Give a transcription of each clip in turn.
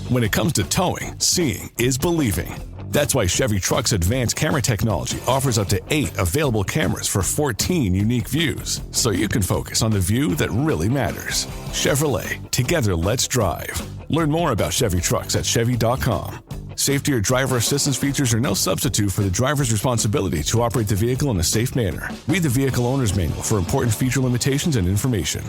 When it comes to towing, seeing is believing. That's why Chevy Truck's advanced camera technology offers up to 8 available cameras for 14 unique views, so you can focus on the view that really matters. Chevrolet, together let's drive. Learn more about Chevy Trucks at Chevy.com. Safety or driver assistance features are no substitute for the driver's responsibility to operate the vehicle in a safe manner. Read the Vehicle Owner's Manual for important feature limitations and information.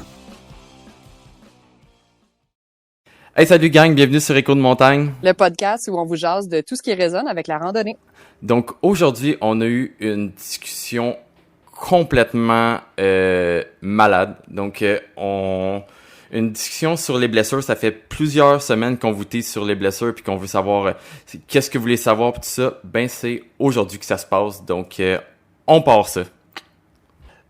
Hey, salut gang, bienvenue sur Écho de montagne. Le podcast où on vous jase de tout ce qui résonne avec la randonnée. Donc aujourd'hui, on a eu une discussion complètement malade. Donc une discussion sur les blessures. Ça fait plusieurs semaines qu'on vous tease sur les blessures puis qu'on veut savoir qu'est-ce que vous voulez savoir puis tout ça. Ben c'est aujourd'hui que ça se passe. Donc on part ça.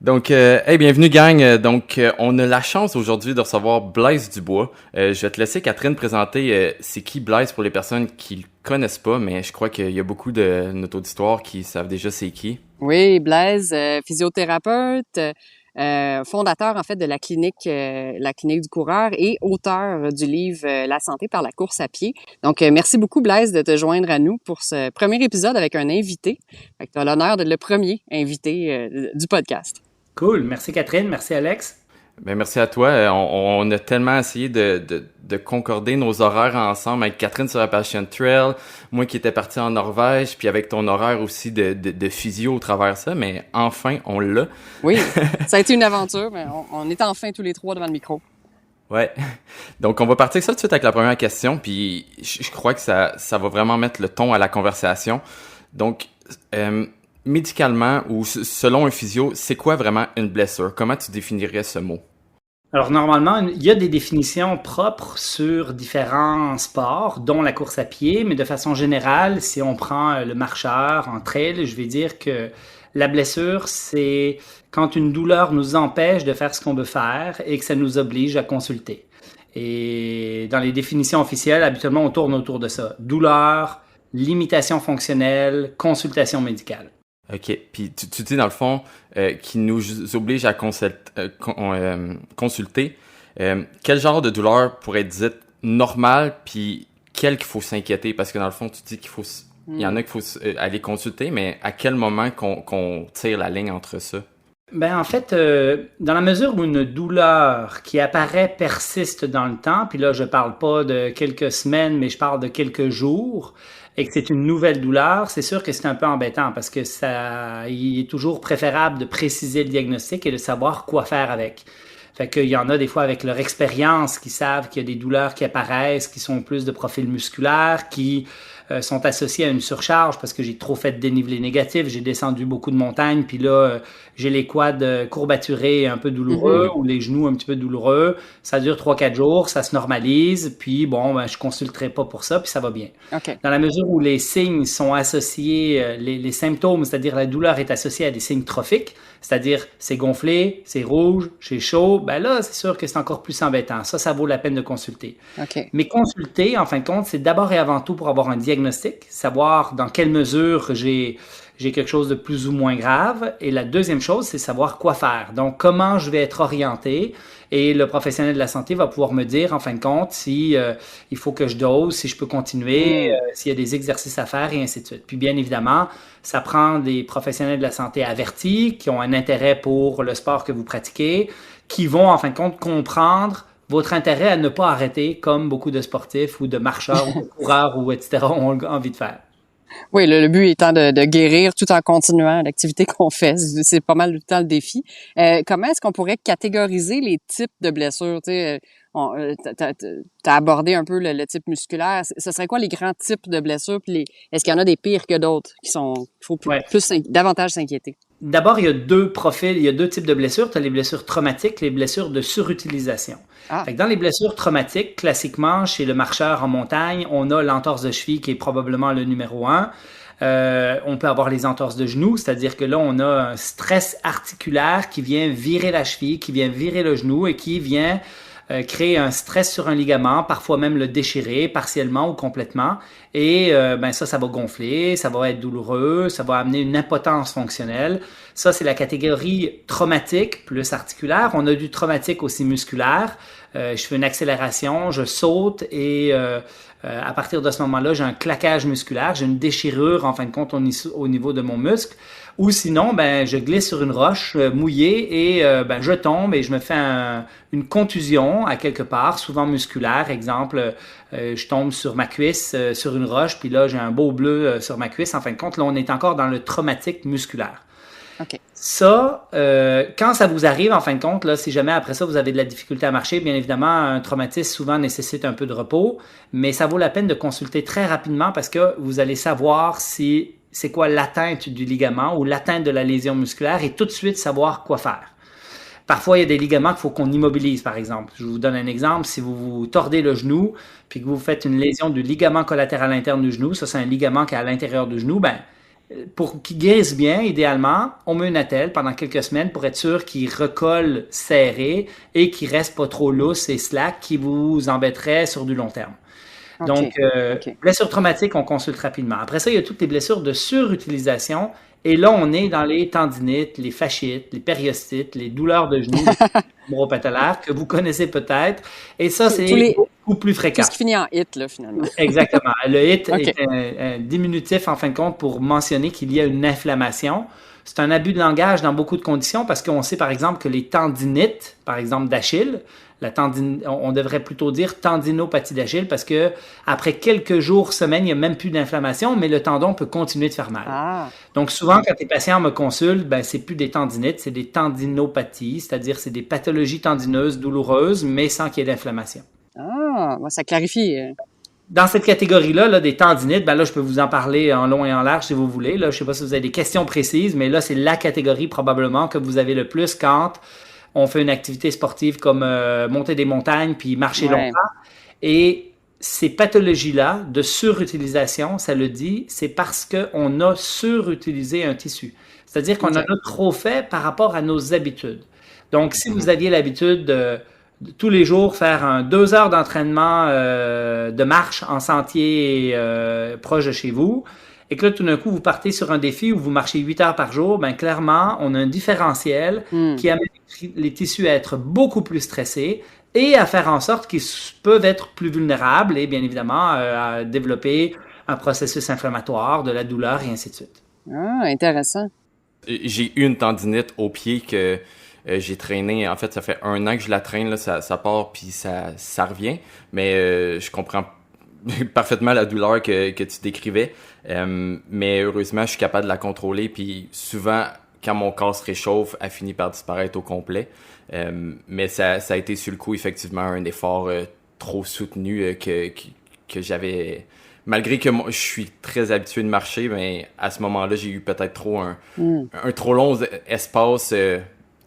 Donc, hey, bienvenue gang. Donc, on a la chance aujourd'hui de recevoir Blaise Dubois. Je vais te laisser, Catherine, présenter c'est qui Blaise pour les personnes qui le connaissent pas, mais je crois qu'il y a beaucoup de notre auditoire qui savent déjà c'est qui. Oui, Blaise, physiothérapeute, fondateur en fait de la clinique du coureur et auteur du livre La santé par la course à pied. Donc, merci beaucoup Blaise de te joindre à nous pour ce premier épisode avec un invité. Fait que tu as l'honneur d'être le premier invité du podcast. Cool. Merci Catherine. Merci Alex. Ben merci à toi. On a tellement essayé de concorder nos horaires ensemble avec Catherine sur la Passion Trail, moi qui étais parti en Norvège, puis avec ton horaire aussi de physio au travers ça, mais enfin, on l'a. Oui, ça a été une aventure, mais on est enfin tous les trois devant le micro. Ouais. Donc, on va partir ça tout de suite avec la première question, puis je crois que ça va vraiment mettre le ton à la conversation. Donc, médicalement ou selon un physio, c'est quoi vraiment une blessure? Comment tu définirais ce mot? Alors normalement, il y a des définitions propres sur différents sports, dont la course à pied, mais de façon générale, si on prend le marcheur en trail, je vais dire que la blessure, c'est quand une douleur nous empêche de faire ce qu'on veut faire et que ça nous oblige à consulter. Et dans les définitions officielles, habituellement, on tourne autour de ça. Douleur, limitation fonctionnelle, consultation médicale. OK. Puis tu dis dans le fond qui nous oblige à consulter. Quel genre de douleur pourrait être dite normale puis quel qu'il faut s'inquiéter? Parce que dans le fond, tu dis il y en a qu'il faut aller consulter, mais à quel moment qu'on tire la ligne entre ça? Ben en fait, dans la mesure où une douleur qui apparaît persiste dans le temps, puis là je parle pas de quelques semaines, mais je parle de quelques jours, et que c'est une nouvelle douleur, c'est sûr que c'est un peu embêtant parce que il est toujours préférable de préciser le diagnostic et de savoir quoi faire avec. Fait qu'il y en a des fois avec leur expérience qui savent qu'il y a des douleurs qui apparaissent, qui sont plus de profil musculaire, qui sont associées à une surcharge parce que j'ai trop fait de dénivelé négatif, j'ai descendu beaucoup de montagnes, puis là, j'ai les quads courbaturés un peu douloureux ou les genoux un petit peu douloureux. Ça dure 3-4 jours, ça se normalise, puis bon, ben, je consulterai pas pour ça, puis ça va bien. Okay. Dans la mesure où les signes sont associés, les symptômes, c'est-à-dire la douleur est associée à des signes trophiques, c'est-à-dire c'est gonflé, c'est rouge, c'est chaud, ben là, c'est sûr que c'est encore plus embêtant. Ça vaut la peine de consulter. Okay. Mais consulter, en fin de compte, c'est d'abord et avant tout pour avoir un diagnostic, savoir dans quelle mesure j'ai quelque chose de plus ou moins grave. Et la deuxième chose, c'est savoir quoi faire. Donc, comment je vais être orienté. Et le professionnel de la santé va pouvoir me dire, en fin de compte, si il faut que je dose, si je peux continuer, s'il y a des exercices à faire et ainsi de suite. Puis bien évidemment, ça prend des professionnels de la santé avertis qui ont un intérêt pour le sport que vous pratiquez, qui vont, en fin de compte, comprendre votre intérêt à ne pas arrêter comme beaucoup de sportifs ou de marcheurs ou de coureurs ou etc. ont envie de faire. Oui, le but étant de guérir tout en continuant l'activité qu'on fait. C'est pas mal tout le temps le défi. Comment est-ce qu'on pourrait catégoriser les types de blessures? Tu sais, t'as abordé un peu le type musculaire. Ce serait quoi les grands types de blessures? Puis est-ce qu'il y en a des pires que d'autres qu'il faut davantage s'inquiéter? D'abord, il y a deux profils, il y a deux types de blessures. Tu as les blessures traumatiques, les blessures de surutilisation. Fait que dans les blessures traumatiques, classiquement, chez le marcheur en montagne, on a l'entorse de cheville qui est probablement le numéro 1. On peut avoir les entorses de genoux, c'est-à-dire que là, on a un stress articulaire qui vient virer la cheville, qui vient virer le genou et qui vient créer un stress sur un ligament, parfois même le déchirer partiellement ou complètement. Et ça va gonfler, ça va être douloureux, ça va amener une impotence fonctionnelle. Ça, c'est la catégorie traumatique plus articulaire. On a du traumatique aussi musculaire. Je fais une accélération, je saute et à partir de ce moment-là, j'ai un claquage musculaire, j'ai une déchirure en fin de compte au niveau de mon muscle. Ou sinon, je glisse sur une roche mouillée et je tombe et je me fais une contusion à quelque part, souvent musculaire. Exemple, je tombe sur ma cuisse, sur une roche, puis là, j'ai un beau bleu sur ma cuisse. En fin de compte, là, on est encore dans le traumatique musculaire. OK. Ça, quand ça vous arrive, en fin de compte, là, si jamais après ça, vous avez de la difficulté à marcher, bien évidemment, un traumatisme souvent nécessite un peu de repos, mais ça vaut la peine de consulter très rapidement parce que vous allez savoir si c'est quoi l'atteinte du ligament ou l'atteinte de la lésion musculaire et tout de suite savoir quoi faire. Parfois, il y a des ligaments qu'il faut qu'on immobilise, par exemple. Je vous donne un exemple. Si vous vous tordez le genou puis que vous faites une lésion du ligament collatéral interne du genou, ça, c'est un ligament qui est à l'intérieur du genou, pour qu'il guérisse bien, idéalement, on met une attelle pendant quelques semaines pour être sûr qu'il recolle serré et qu'il reste pas trop lousse et slack qui vous embêterait sur du long terme. OK. Donc, OK. blessures traumatiques, on consulte rapidement. Après ça, il y a toutes les blessures de surutilisation. Et là, on est dans les tendinites, les fasciites, les périostites, les douleurs de genoux, les neuropathélaires que vous connaissez peut-être. Et ça, c'est beaucoup plus fréquent. Tout ce qui finit en hit, là, finalement. Exactement. Le hit OK. est un diminutif, en fin de compte, pour mentionner qu'il y a une inflammation. C'est un abus de langage dans beaucoup de conditions parce qu'on sait, par exemple, que les tendinites, par exemple d'Achille, on devrait plutôt dire tendinopathie d'Achille parce que après quelques jours, semaines, il n'y a même plus d'inflammation, mais le tendon peut continuer de faire mal. Ah. Donc souvent, quand les patients me consultent, c'est plus des tendinites, c'est des tendinopathies, c'est-à-dire c'est des pathologies tendineuses douloureuses, mais sans qu'il y ait d'inflammation. Ah, ça clarifie. Dans cette catégorie-là, là, des tendinites, là, je peux vous en parler en long et en large si vous voulez. Là, je ne sais pas si vous avez des questions précises, mais là, c'est la catégorie probablement que vous avez le plus quand on fait une activité sportive comme monter des montagnes puis marcher longtemps. Et ces pathologies-là de surutilisation, ça le dit, c'est parce qu'on a surutilisé un tissu. C'est-à-dire qu'on en a trop fait par rapport à nos habitudes. Donc, si vous aviez l'habitude de tous les jours faire 2 heures d'entraînement de marche en sentier proche de chez vous, et que là, tout d'un coup, vous partez sur un défi où vous marchez 8 heures par jour, clairement, on a un différentiel qui amène les tissus à être beaucoup plus stressés et à faire en sorte qu'ils peuvent être plus vulnérables et bien évidemment à développer un processus inflammatoire, de la douleur et ainsi de suite. Ah, intéressant. J'ai eu une tendinite au pied que j'ai traîné. En fait, ça fait 1 an que je la traîne, là, ça part puis ça revient. Mais je comprends parfaitement la douleur que tu décrivais. Mais heureusement, je suis capable de la contrôler. Puis souvent, quand mon corps se réchauffe, elle finit par disparaître au complet. Mais ça a été sur le coup, effectivement, un effort trop soutenu que j'avais... Malgré que je suis très habitué de marcher, mais à ce moment-là, j'ai eu peut-être trop un trop long espace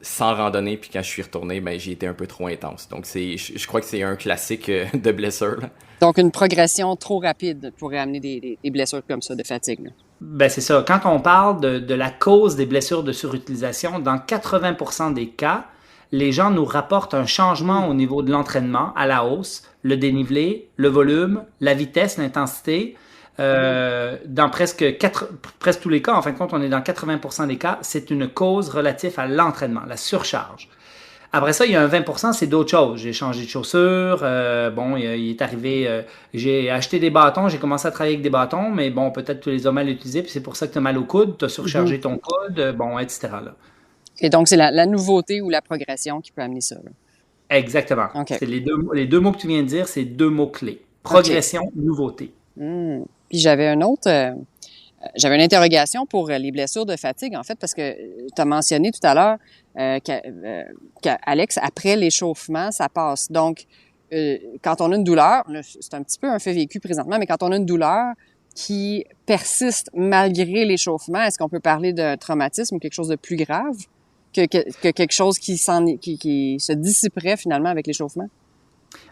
sans randonnée. Puis quand je suis retourné, j'ai été un peu trop intense. Donc, je crois que c'est un classique de blessure, là. Donc, une progression trop rapide pourrait amener des blessures comme ça, de fatigue, là. C'est ça. Quand on parle de la cause des blessures de surutilisation, dans 80% des cas, les gens nous rapportent un changement au niveau de l'entraînement à la hausse, le dénivelé, le volume, la vitesse, l'intensité. Dans presque tous les cas, en fin de compte, on est dans 80% des cas, c'est une cause relative à l'entraînement, la surcharge. Après ça, il y a un 20%, c'est d'autres choses. J'ai changé de chaussures, il est arrivé, j'ai acheté des bâtons, j'ai commencé à travailler avec des bâtons, mais peut-être tu les as mal utilisés, puis c'est pour ça que tu as mal au coude, tu as surchargé ton coude, etc. là. Et donc, c'est la nouveauté ou la progression qui peut amener ça, là. Exactement. Okay. C'est les deux mots que tu viens de dire, c'est 2 mots-clés. Progression, nouveauté. Puis j'avais une interrogation pour les blessures de fatigue, en fait, parce que tu as mentionné tout à l'heure qu'Alex, après l'échauffement, ça passe. Donc, quand on a une douleur, là, c'est un petit peu un fait vécu présentement, mais quand on a une douleur qui persiste malgré l'échauffement, est-ce qu'on peut parler d'un traumatisme ou quelque chose de plus grave que quelque chose qui se dissiperait finalement avec l'échauffement?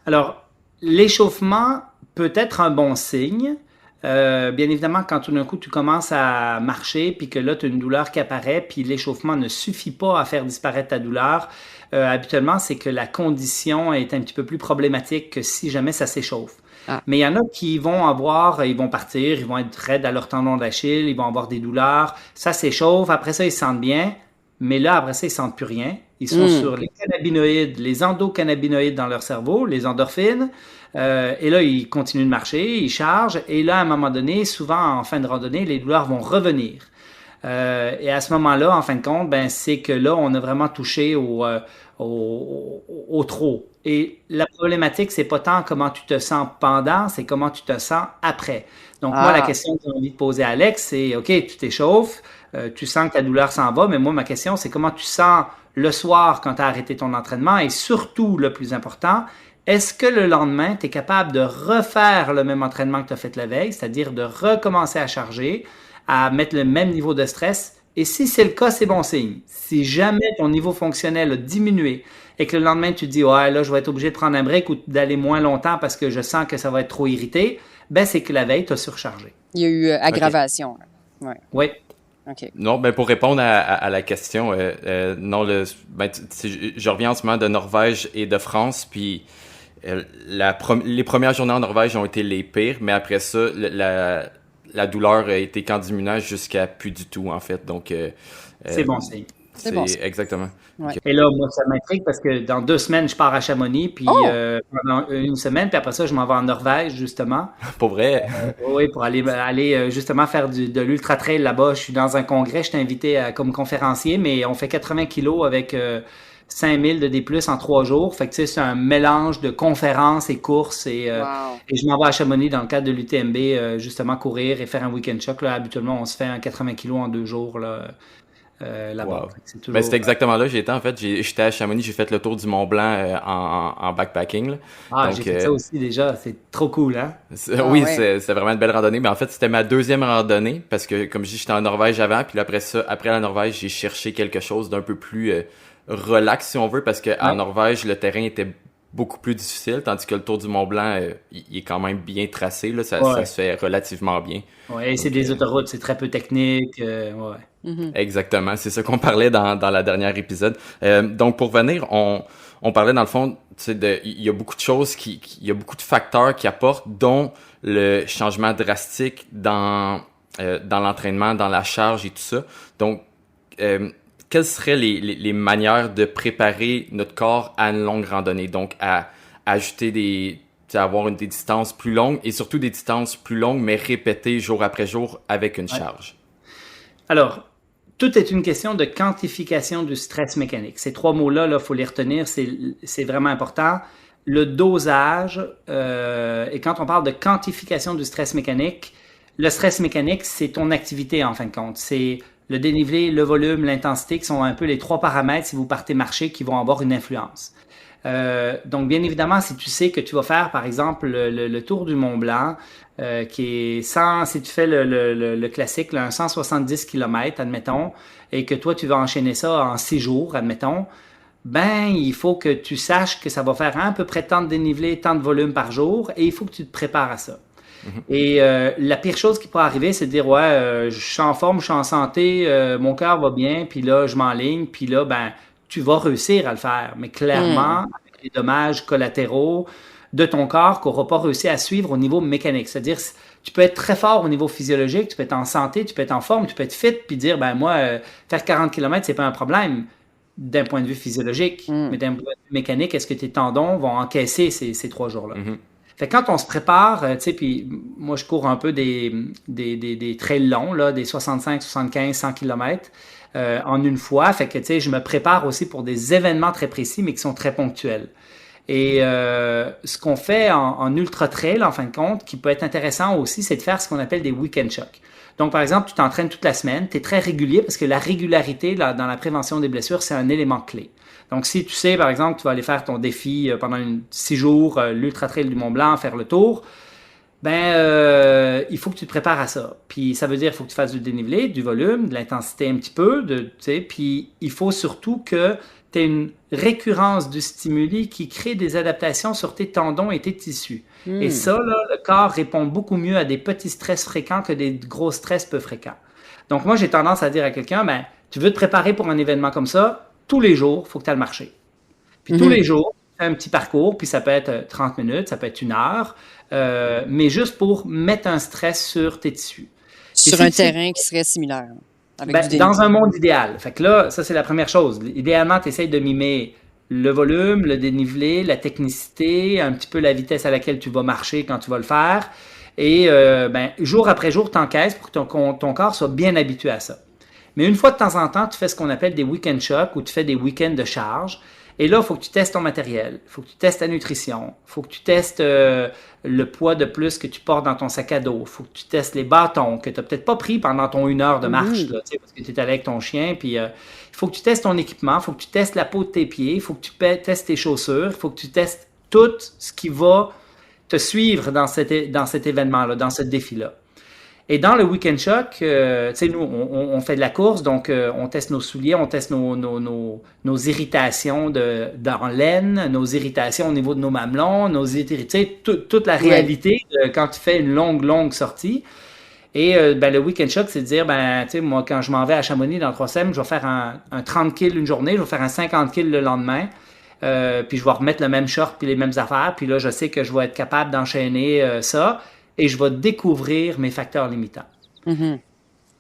Alors, l'échauffement peut être un bon signe, Bien évidemment, quand tout d'un coup tu commences à marcher, puis que là tu as une douleur qui apparaît, puis l'échauffement ne suffit pas à faire disparaître ta douleur, habituellement c'est que la condition est un petit peu plus problématique que si jamais ça s'échauffe. Ah. Mais il y en a qui ils vont partir, ils vont être raides à leur tendon d'Achille, ils vont avoir des douleurs, ça s'échauffe, après ça ils se sentent bien, mais là après ça ils sentent plus rien. Ils sont sur les cannabinoïdes, les endocannabinoïdes dans leur cerveau, les endorphines, et là ils continuent de marcher, ils chargent, et là à un moment donné, souvent en fin de randonnée, les douleurs vont revenir. Et à ce moment-là, en fin de compte, ben c'est que là on a vraiment touché au trop. Et la problématique, c'est pas tant comment tu te sens pendant, c'est comment tu te sens après. Donc, moi, la question que j'ai envie de poser à Alex, c'est, OK, tu t'échauffes, tu sens que ta douleur s'en va, mais moi, ma question, c'est comment tu sens le soir quand tu as arrêté ton entraînement et surtout, le plus important, est-ce que le lendemain, tu es capable de refaire le même entraînement que tu as fait la veille, c'est-à-dire de recommencer à charger, à mettre le même niveau de stress? Et si c'est le cas, c'est bon signe. Si jamais ton niveau fonctionnel a diminué et que le lendemain tu te dis ouais là je vais être obligé de prendre un break ou d'aller moins longtemps parce que je sens que ça va être trop irrité, ben c'est que la veille tu as surchargé. Il y a eu aggravation. Okay. Ouais. Oui. Okay. Non, ben pour répondre à la question, non, je reviens en ce moment de Norvège et de France, puis les premières journées en Norvège ont été les pires, mais après ça, la douleur a été qu'en diminuant jusqu'à plus du tout, en fait. Donc, c'est bon signe. C'est bon, exactement. Ouais. Et là, moi, ça m'intrigue parce que dans 2 semaines, je pars à Chamonix, puis pendant une semaine, puis après ça, je m'en vais en Norvège, justement. Pour vrai? Oui, pour aller justement faire de l'ultra-trail là-bas. Je suis dans un congrès, je t'ai invité comme conférencier, mais on fait 80 kilos avec 5000 de D+, en 3 jours. Fait que, tu sais, c'est un mélange de conférences et courses. Et je m'en vais à Chamonix dans le cadre de l'UTMB, justement, courir et faire un week-end choc. Là, habituellement, on se fait un 80 kilos en 2 jours, là. Là-bas. Wow. Ben, c'était exactement là que j'étais en fait. J'étais à Chamonix, j'ai fait le tour du Mont Blanc en backpacking. Là. Ah, donc, j'ai fait ça aussi déjà, c'est trop cool, hein? Oui, ouais. C'est vraiment une belle randonnée, mais en fait, c'était ma deuxième randonnée parce que, comme je dis, j'étais en Norvège avant, puis après ça, après la Norvège, j'ai cherché quelque chose d'un peu plus relax, si on veut, parce que en Norvège, le terrain était beaucoup plus difficile, tandis que le Tour du Mont Blanc, il est quand même bien tracé, là, ça se fait relativement bien. Oui, et c'est des autoroutes, c'est très peu technique, Exactement, c'est ça qu'on parlait dans la dernière épisode. Donc, pour venir, on parlait dans le fond, tu sais, il y a beaucoup de choses il y a beaucoup de facteurs qui apportent, dont le changement drastique dans l'entraînement, dans la charge et tout ça. Donc, quelles seraient les manières de préparer notre corps à une longue randonnée? Donc, à ajouter avoir des distances plus longues et surtout des distances plus longues, mais répétées jour après jour avec une charge. Alors, tout est une question de quantification du stress mécanique. Ces 3 mots-là, faut les retenir, c'est vraiment important. Le dosage, et quand on parle de quantification du stress mécanique, le stress mécanique, c'est ton activité en fin de compte. C'est le dénivelé, le volume, l'intensité qui sont un peu les 3 paramètres si vous partez marcher qui vont avoir une influence. Donc, bien évidemment, si tu sais que tu vas faire, par exemple, le tour du Mont Blanc, qui est si tu fais le classique, là, un 170 km, admettons, et que toi, tu vas enchaîner ça en 6 jours, admettons, ben, il faut que tu saches que ça va faire à peu près tant de dénivelé, tant de volume par jour, et il faut que tu te prépares à ça. Et la pire chose qui peut arriver, c'est de dire, je suis en forme, je suis en santé, mon cœur va bien, puis là, je m'enligne, puis là, ben, tu vas réussir à le faire. Mais clairement, avec les dommages collatéraux de ton corps qu'on n'aura pas réussi à suivre au niveau mécanique. C'est-à-dire, tu peux être très fort au niveau physiologique, tu peux être en santé, tu peux être en forme, tu peux être fit, puis dire, ben moi, faire 40 km, c'est pas un problème d'un point de vue physiologique. Mais d'un point de vue mécanique, est-ce que tes tendons vont encaisser ces 3 jours-là? Fait que quand on se prépare, tu sais, puis moi, je cours un peu des trails longs, là, des 65, 75, 100 km en une fois. Fait que, tu sais, je me prépare aussi pour des événements très précis, mais qui sont très ponctuels. Et ce qu'on fait en ultra-trail, en fin de compte, qui peut être intéressant aussi, c'est de faire ce qu'on appelle des week-end shocks. Donc, par exemple, tu t'entraînes toute la semaine, tu es très régulier parce que la régularité dans la prévention des blessures, c'est un élément clé. Donc, si tu sais, par exemple, tu vas aller faire ton défi pendant 6 jours, l'Ultra Trail du Mont Blanc, faire le tour, il faut que tu te prépares à ça. Puis ça veut dire qu'il faut que tu fasses du dénivelé, du volume, de l'intensité un petit peu, tu sais, puis il faut surtout que tu aies une récurrence du stimuli qui crée des adaptations sur tes tendons et tes tissus. Et ça, là, le corps répond beaucoup mieux à des petits stress fréquents que des gros stress peu fréquents. Donc moi, j'ai tendance à dire à quelqu'un, tu veux te préparer pour un événement comme ça, tous les jours, il faut que tu ailles le marcher. Puis tous les jours, tu fais un petit parcours, puis ça peut être 30 minutes, ça peut être 1 heure, mais juste pour mettre un stress sur tes tissus. Sur un terrain qui serait similaire. Avec dans un monde idéal. Fait que là, ça, c'est la première chose. Idéalement, tu essaies de mimer le volume, le dénivelé, la technicité, un petit peu la vitesse à laquelle tu vas marcher quand tu vas le faire. Et jour après jour, tu encaisses pour que ton corps soit bien habitué à ça. Mais une fois de temps en temps, tu fais ce qu'on appelle des week-end shocks ou tu fais des week-ends de charge. Et là, il faut que tu testes ton matériel, il faut que tu testes ta nutrition, il faut que tu testes le poids de plus que tu portes dans ton sac à dos, il faut que tu testes les bâtons que tu n'as peut-être pas pris pendant ton 1 heure de marche, là, parce que tu es allé avec ton chien. Puis il faut que tu testes ton équipement, il faut que tu testes la peau de tes pieds, il faut que tu testes tes chaussures, il faut que tu testes tout ce qui va te suivre dans cet événement-là, dans ce défi-là. Et dans le Weekend Shock, tu sais, nous, on fait de la course, donc on teste nos souliers, on teste nos irritations dans laine, nos irritations au niveau de nos mamelons, tu sais, toute la réalité quand tu fais une longue sortie. Et le Weekend Shock, c'est de dire, tu sais, moi, quand je m'en vais à Chamonix dans 3 semaines, je vais faire un 30 kills une journée, je vais faire un 50 kills le lendemain. Puis je vais remettre le même short puis les mêmes affaires. Puis là, je sais que je vais être capable d'enchaîner ça. Et je vais découvrir mes facteurs limitants.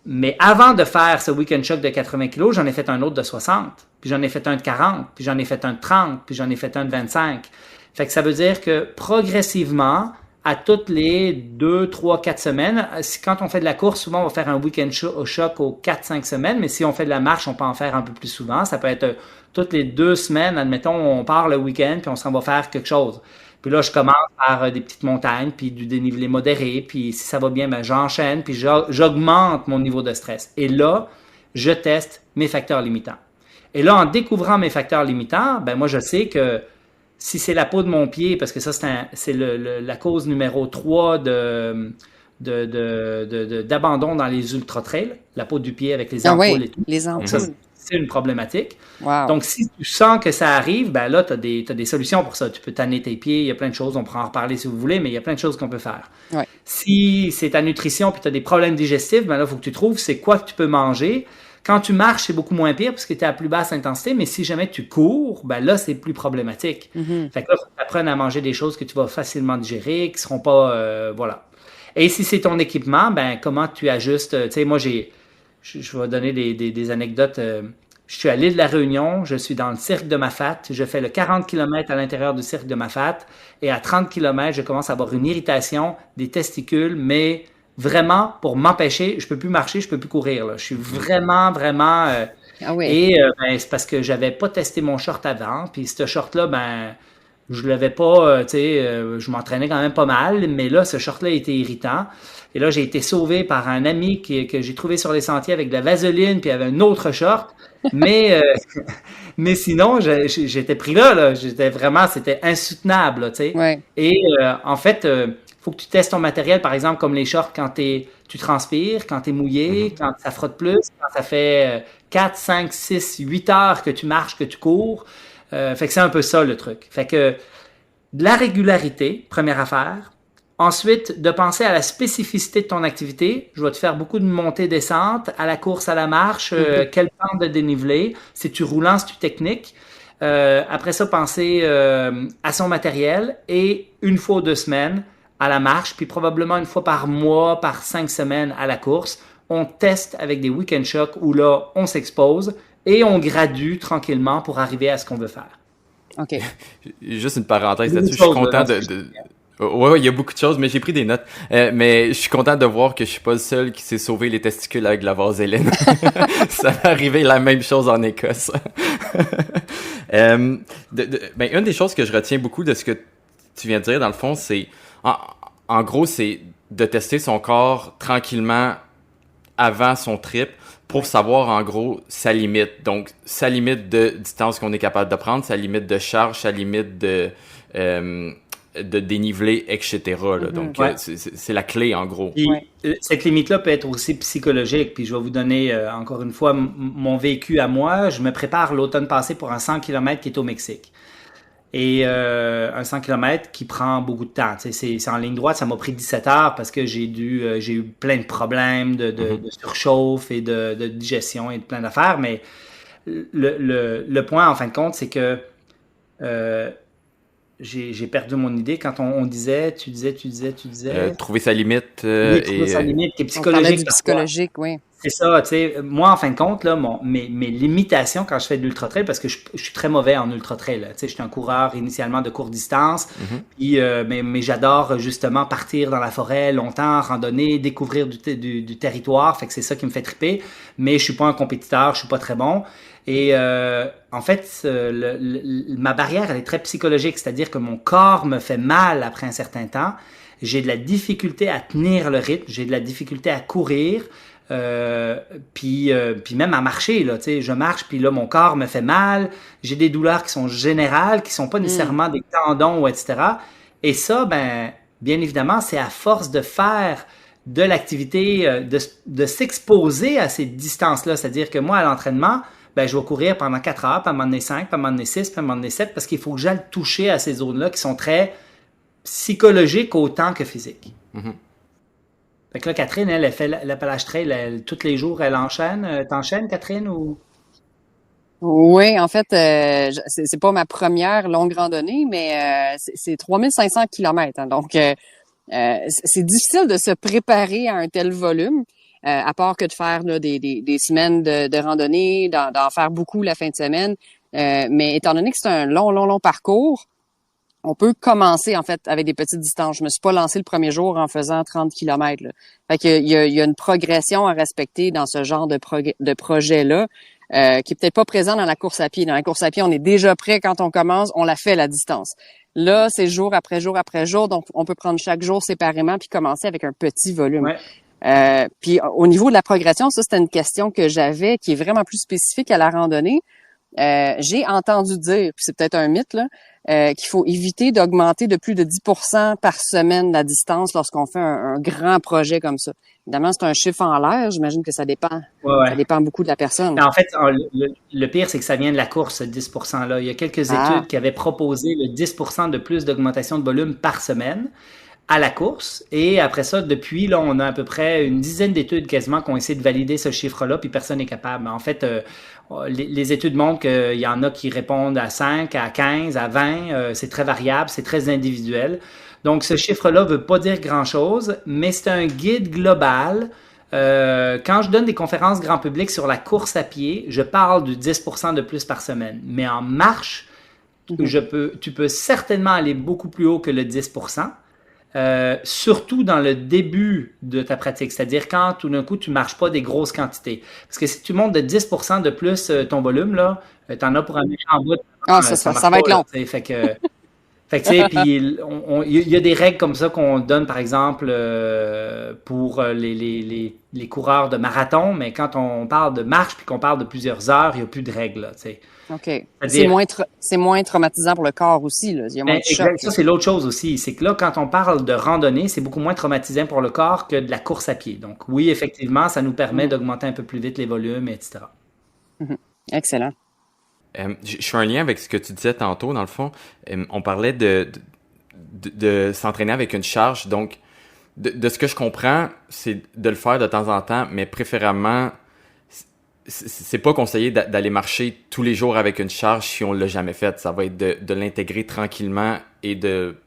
Mais avant de faire ce week-end shock de 80 kilos, j'en ai fait un autre de 60, puis j'en ai fait un de 40, puis j'en ai fait un de 30, puis j'en ai fait un de 25. Fait que ça veut dire que progressivement, à toutes les 2, 3, 4 semaines, quand on fait de la course, souvent on va faire un week-end shock aux 4-5 semaines, mais si on fait de la marche, on peut en faire un peu plus souvent. Ça peut être toutes les 2 semaines, admettons, on part le week-end, puis on s'en va faire quelque chose. Puis là, je commence par des petites montagnes, puis du dénivelé modéré, puis si ça va bien, j'enchaîne, puis j'augmente mon niveau de stress. Et là, je teste mes facteurs limitants. Et là, en découvrant mes facteurs limitants, moi, je sais que si c'est la peau de mon pied, parce que ça, c'est la cause numéro 3 d'abandon dans les ultra-trails, la peau du pied avec les ampoules et tout. Les ampoules. Ça, c'est une problématique. Wow. Donc, si tu sens que ça arrive, là, tu as des solutions pour ça. Tu peux tanner tes pieds, il y a plein de choses. On pourra en reparler si vous voulez, mais il y a plein de choses qu'on peut faire. Ouais. Si c'est ta nutrition puis tu as des problèmes digestifs, là, il faut que tu trouves c'est quoi que tu peux manger. Quand tu marches, c'est beaucoup moins pire parce que tu es à plus basse intensité, mais si jamais tu cours, là, c'est plus problématique. Fait que là, il faut que tu apprennes à manger des choses que tu vas facilement digérer, qui seront pas... voilà. Et si c'est ton équipement, comment tu ajustes... Tu sais, moi, je vais donner des anecdotes. Je suis à l'île de la Réunion, je suis dans le cirque de Mafate, je fais le 40 km à l'intérieur du cirque de Mafate et à 30 km, je commence à avoir une irritation des testicules, mais vraiment pour m'empêcher, je peux plus marcher, je peux plus courir. Là. Je suis vraiment... Et c'est parce que j'avais pas testé mon short avant, puis ce short-là, je l'avais pas, je m'entraînais quand même pas mal, mais là, ce short-là était irritant. Et là, j'ai été sauvé par un ami que j'ai trouvé sur les sentiers avec de la vaseline, puis il avait un autre short. Mais sinon, j'étais pris là. C'était insoutenable, tu sais. Ouais. Et en fait, faut que tu testes ton matériel, par exemple, comme les shorts quand tu transpires, quand tu es mouillé, quand ça frotte plus, quand ça fait 4, 5, 6, 8 heures que tu marches, que tu cours. Fait que c'est un peu ça le truc. Fait que de la régularité, première affaire. Ensuite, de penser à la spécificité de ton activité. Je vais te faire beaucoup de montées-descentes, à la course, à la marche, quelle pente de dénivelé, si tu roulant, si tu technique. Après ça, penser à son matériel et 1 fois ou 2 semaines à la marche, puis probablement 1 fois par mois, par 5 semaines à la course. On teste avec des week-end shocks où là, on s'expose et on gradue tranquillement pour arriver à ce qu'on veut faire. OK. Juste une parenthèse là-dessus, je suis content Ouais, il y a beaucoup de choses, mais j'ai pris des notes. Mais je suis content de voir que je suis pas le seul qui s'est sauvé les testicules avec de la vaseline. Ça m'est arrivé la même chose en Écosse. Une des choses que je retiens beaucoup de ce que tu viens de dire, dans le fond, c'est... En gros, c'est de tester son corps tranquillement avant son trip pour savoir, en gros, sa limite. Donc, sa limite de distance qu'on est capable de prendre, sa limite de charge, sa limite de de dénivelé, etc. Là. Donc, Ouais. c'est la clé, en gros. Puis, Ouais. cette limite-là peut être aussi psychologique. Puis je vais vous donner encore une fois mon vécu à moi. Je me prépare l'automne passé pour un 100 km qui est au Mexique. Et un 100 km qui prend beaucoup de temps. Tu sais, c'est en ligne droite, ça m'a pris 17 heures parce que j'ai eu plein de problèmes de surchauffe et de digestion et de plein d'affaires. Mais le point, en fin de compte, c'est que euh, j'ai perdu mon idée quand on disait, tu disais. Trouver sa limite Oui, trouver et sa limite qui est On parlait psychologique du parfois. psychologique, oui. C'est ça, tu sais. Moi, en fin de compte, là, mes limitations quand je fais de l'ultra-trail, parce que je suis très mauvais en ultra-trail, là. Tu sais, je suis un coureur initialement de courte distance, puis, mais j'adore justement partir dans la forêt longtemps, randonner, découvrir du territoire, fait que c'est ça qui me fait triper, mais je suis pas un compétiteur, je suis pas très bon. Et en fait, ma barrière, elle est très psychologique, c'est-à-dire que mon corps me fait mal après un certain temps. J'ai de la difficulté à tenir le rythme, j'ai de la difficulté à courir, puis même à marcher, là, tu sais, je marche, puis là, mon corps me fait mal, j'ai des douleurs qui sont générales, qui sont pas nécessairement des tendons, ou etc. Et ça, ben, bien évidemment, c'est à force de faire de l'activité, de s'exposer à ces distances-là, c'est-à-dire que moi, à l'entraînement, ben, je vais courir pendant 4 heures, puis à un moment donné 5, puis à un moment donné 6, puis à un moment donné 7, parce qu'il faut que j'aille toucher à ces zones-là qui sont très psychologiques autant que physiques. Fait que là, Catherine, elle fait l'Appalache Trail, tous les jours, elle enchaîne. T'enchaînes, Catherine, ou? Oui, en fait, c'est pas ma première longue randonnée, mais c'est 3500 kilomètres. Hein, donc, c'est difficile de se préparer à un tel volume, à part que de faire là, des semaines de randonnée, d'en faire beaucoup la fin de semaine. Mais étant donné que c'est un long parcours, on peut commencer, en fait, avec des petites distances. Je me suis pas lancé le premier jour en faisant 30 kilomètres. Là. Fait qu'il y a une progression à respecter dans ce genre de projet-là, qui est peut-être pas présent dans la course à pied. Dans la course à pied, on est déjà prêt quand on commence, on la fait la distance. Là, c'est jour après jour après jour, donc on peut prendre chaque jour séparément puis commencer avec un petit volume. Ouais. Puis au niveau de la progression, ça, c'était une question que j'avais qui est vraiment plus spécifique à la randonnée. J'ai entendu dire, puis c'est peut-être un mythe, là, qu'il faut éviter d'augmenter de plus de 10% par semaine la distance lorsqu'on fait un grand projet comme ça. Évidemment, c'est un chiffre en l'air. J'imagine que ça dépend. Ouais. Ça dépend beaucoup de la personne. Mais en fait, le pire, c'est que ça vient de la course, ce 10%-là. Il y a quelques études qui avaient proposé le 10% de plus d'augmentation de volume par semaine à la course. Et après ça, depuis, là, on a à peu près une dizaine d'études quasiment qui ont essayé de valider ce chiffre-là, puis personne n'est capable. En fait, les études montrent qu'il y en a qui répondent à 5, à 15, à 20. C'est très variable, c'est très individuel. Donc, ce chiffre-là veut pas dire grand-chose, mais c'est un guide global. Quand je donne des conférences grand public sur la course à pied, je parle du 10% de plus par semaine. Mais en marche, tu peux certainement aller beaucoup plus haut que le 10%. Surtout dans le début de ta pratique, c'est-à-dire quand tout d'un coup tu marches pas des grosses quantités. Parce que si tu montes de 10% de plus ton volume, là, t'en as pour un méchant bout. Ça va être long. Fait que tu sais, puis il y a des règles comme ça qu'on donne, par exemple, pour les coureurs de marathon, mais quand on parle de marche puis qu'on parle de plusieurs heures, il n'y a plus de règles, là, tu sais. OK. C'est moins traumatisant pour le corps aussi, là. Il y a moins de choc. Ça, c'est l'autre chose aussi. C'est que là, quand on parle de randonnée, c'est beaucoup moins traumatisant pour le corps que de la course à pied. Donc, oui, effectivement, ça nous permet d'augmenter un peu plus vite les volumes, etc. Excellent. Je fais un lien avec ce que tu disais tantôt, dans le fond. On parlait de s'entraîner avec une charge. Donc, de ce que je comprends, c'est de le faire de temps en temps, mais préférablement, c'est pas conseillé d'aller marcher tous les jours avec une charge si on l'a jamais fait. Ça va être de l'intégrer tranquillement et dans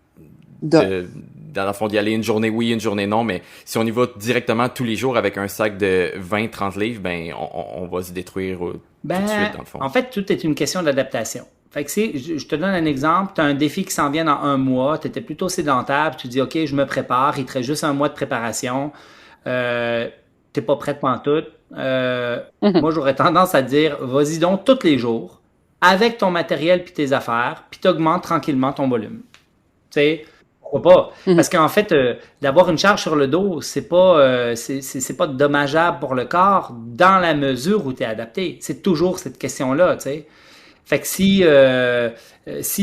le fond, d'y aller une journée oui, une journée non, mais si on y va directement tous les jours avec un sac de 20-30 livres, ben on va se détruire tout de suite, dans le fond. En fait, tout est une question d'adaptation. Fait que je te donne un exemple, tu as un défi qui s'en vient dans un mois, tu étais plutôt sédentaire, tu dis « Ok, je me prépare, il te reste juste un mois de préparation, t'es pas prête pantoute. » Moi, j'aurais tendance à dire « Vas-y donc tous les jours, avec ton matériel puis tes affaires, puis t'augmentes tranquillement ton volume. » Tu sais, pourquoi pas? Parce qu'en fait, d'avoir une charge sur le dos, c'est pas dommageable pour le corps dans la mesure où tu es adapté. C'est toujours cette question-là, tu sais. Fait que si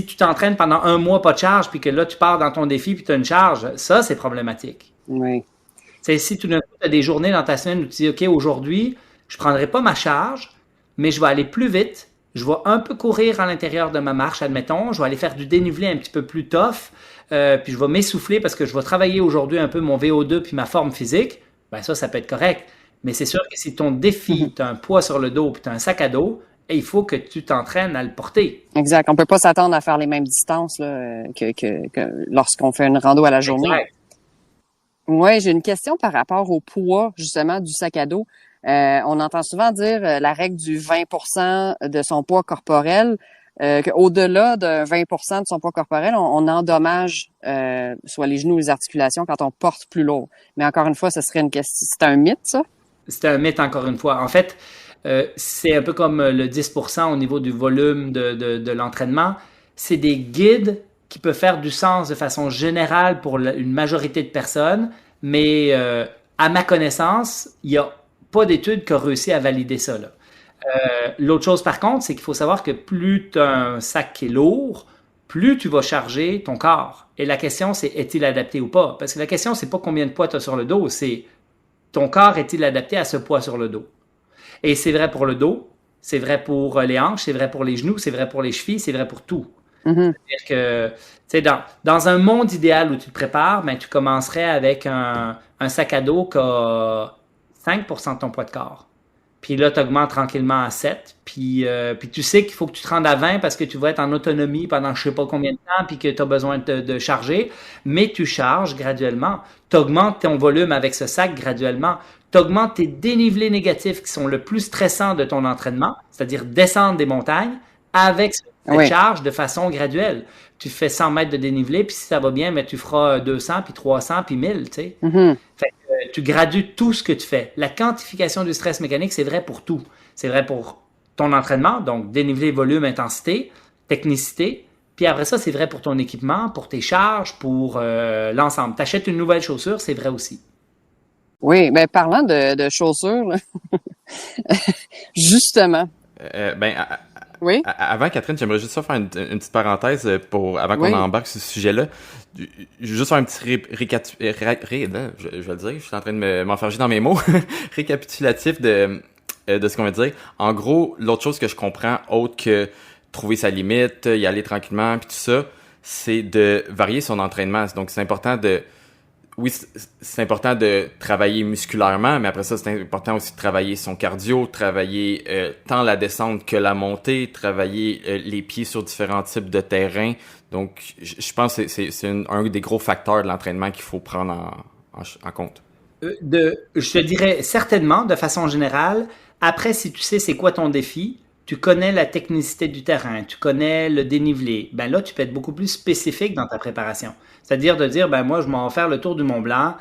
tu t'entraînes pendant un mois pas de charge, puis que là, tu pars dans ton défi, puis tu as une charge, ça, c'est problématique. Oui. Si tout d'un coup, tu as des journées dans ta semaine où tu dis, OK, aujourd'hui, je ne prendrai pas ma charge, mais je vais aller plus vite, je vais un peu courir à l'intérieur de ma marche, admettons, je vais aller faire du dénivelé un petit peu plus tough, puis je vais m'essouffler parce que je vais travailler aujourd'hui un peu mon VO2 puis ma forme physique, ben ça peut être correct. Mais c'est sûr que si ton défi, tu as un poids sur le dos puis tu as un sac à dos, il faut que tu t'entraînes à le porter. Exact. On peut pas s'attendre à faire les mêmes distances là, que lorsqu'on fait une rando à la journée. Exact. Oui, j'ai une question par rapport au poids, justement, du sac à dos. On entend souvent dire la règle du 20% de son poids corporel, qu'au-delà de 20% de son poids corporel, on endommage soit les genoux ou les articulations quand on porte plus lourd. Mais encore une fois, ce serait une question. C'est un mythe, ça? C'est un mythe, encore une fois. En fait, c'est un peu comme le 10% au niveau du volume de l'entraînement. C'est des guides qui peuvent faire du sens de façon générale pour une majorité de personnes, mais à ma connaissance, il n'y a pas d'étude qui a réussi à valider ça, là. L'autre chose, par contre, c'est qu'il faut savoir que plus tu as un sac qui est lourd, plus tu vas charger ton corps. Et la question, c'est est-il adapté ou pas? Parce que la question, c'est pas combien de poids tu as sur le dos, c'est ton corps est-il adapté à ce poids sur le dos? Et c'est vrai pour le dos, c'est vrai pour les hanches, c'est vrai pour les genoux, c'est vrai pour les chevilles, c'est vrai pour tout. Mm-hmm. C'est-à-dire que, tu sais, dans un monde idéal où tu te prépares, ben, tu commencerais avec un sac à dos qui a 5% de ton poids de corps. Puis là, tu augmentes tranquillement à 7. Puis tu sais qu'il faut que tu te rendes à 20 parce que tu vas être en autonomie pendant je sais pas combien de temps puis que tu as besoin de charger. Mais tu charges graduellement. Tu augmentes ton volume avec ce sac graduellement. Tu augmentes tes dénivelés négatifs qui sont le plus stressants de ton entraînement, c'est-à-dire descendre des montagnes avec cette charge de façon graduelle. Tu fais 100 mètres de dénivelé, puis si ça va bien, mais tu feras 200, puis 300, puis 1000, tu sais. Mm-hmm. Fait que, tu gradues tout ce que tu fais. La quantification du stress mécanique, c'est vrai pour tout. C'est vrai pour ton entraînement, donc dénivelé, volume, intensité, technicité. Puis après ça, c'est vrai pour ton équipement, pour tes charges, pour l'ensemble. Tu achètes une nouvelle chaussure, c'est vrai aussi. Oui, ben parlant de chaussures, là, justement. Oui. Avant, Catherine, j'aimerais juste faire une petite parenthèse avant qu'on embarque sur ce sujet-là. Juste faire un petit je vais le dire, je suis en train de m'enfarger dans mes mots. Récapitulatif de ce qu'on va dire. En gros, l'autre chose que je comprends, autre que trouver sa limite, y aller tranquillement, puis tout ça, c'est de varier son entraînement. Donc, c'est important c'est important de travailler musculairement, mais après ça, c'est important aussi de travailler son cardio, travailler tant la descente que la montée, travailler les pieds sur différents types de terrain. Donc, je pense que c'est un des gros facteurs de l'entraînement qu'il faut prendre en compte. Je te dirais certainement, de façon générale, après, si tu sais c'est quoi ton défi, tu connais la technicité du terrain, tu connais le dénivelé, ben là, tu peux être beaucoup plus spécifique dans ta préparation. C'est-à-dire de dire, ben moi, je m'en vais faire le tour du Mont-Blanc,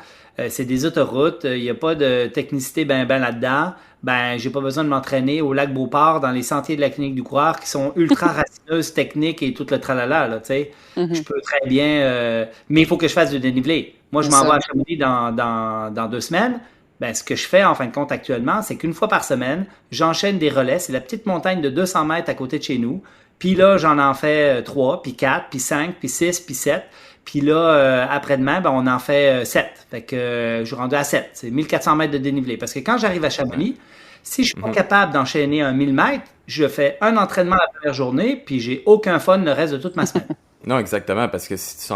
c'est des autoroutes, il n'y a pas de technicité ben là-dedans, ben j'ai pas besoin de m'entraîner au lac Beauport dans les sentiers de la clinique du coureur qui sont ultra racineuses, techniques et tout le tralala, là, tu sais. Mm-hmm. Je peux très bien, mais il faut que je fasse du dénivelé. Moi, je m'en vais à Chamonix dans 2 semaines. Ben, ce que je fais, en fin de compte, actuellement, c'est qu'une fois par semaine, j'enchaîne des relais. C'est la petite montagne de 200 mètres à côté de chez nous. Puis là, j'en fais 3, puis 4, puis 5, puis 6, puis 7. Puis là, après-demain, ben, on en fait 7. Fait que je suis rendu à 7. C'est 1400 mètres de dénivelé. Parce que quand j'arrive à Chamonix, si je suis pas capable d'enchaîner un 1000 mètres, je fais un entraînement la première journée, puis j'ai aucun fun le reste de toute ma semaine. Non, exactement, parce que si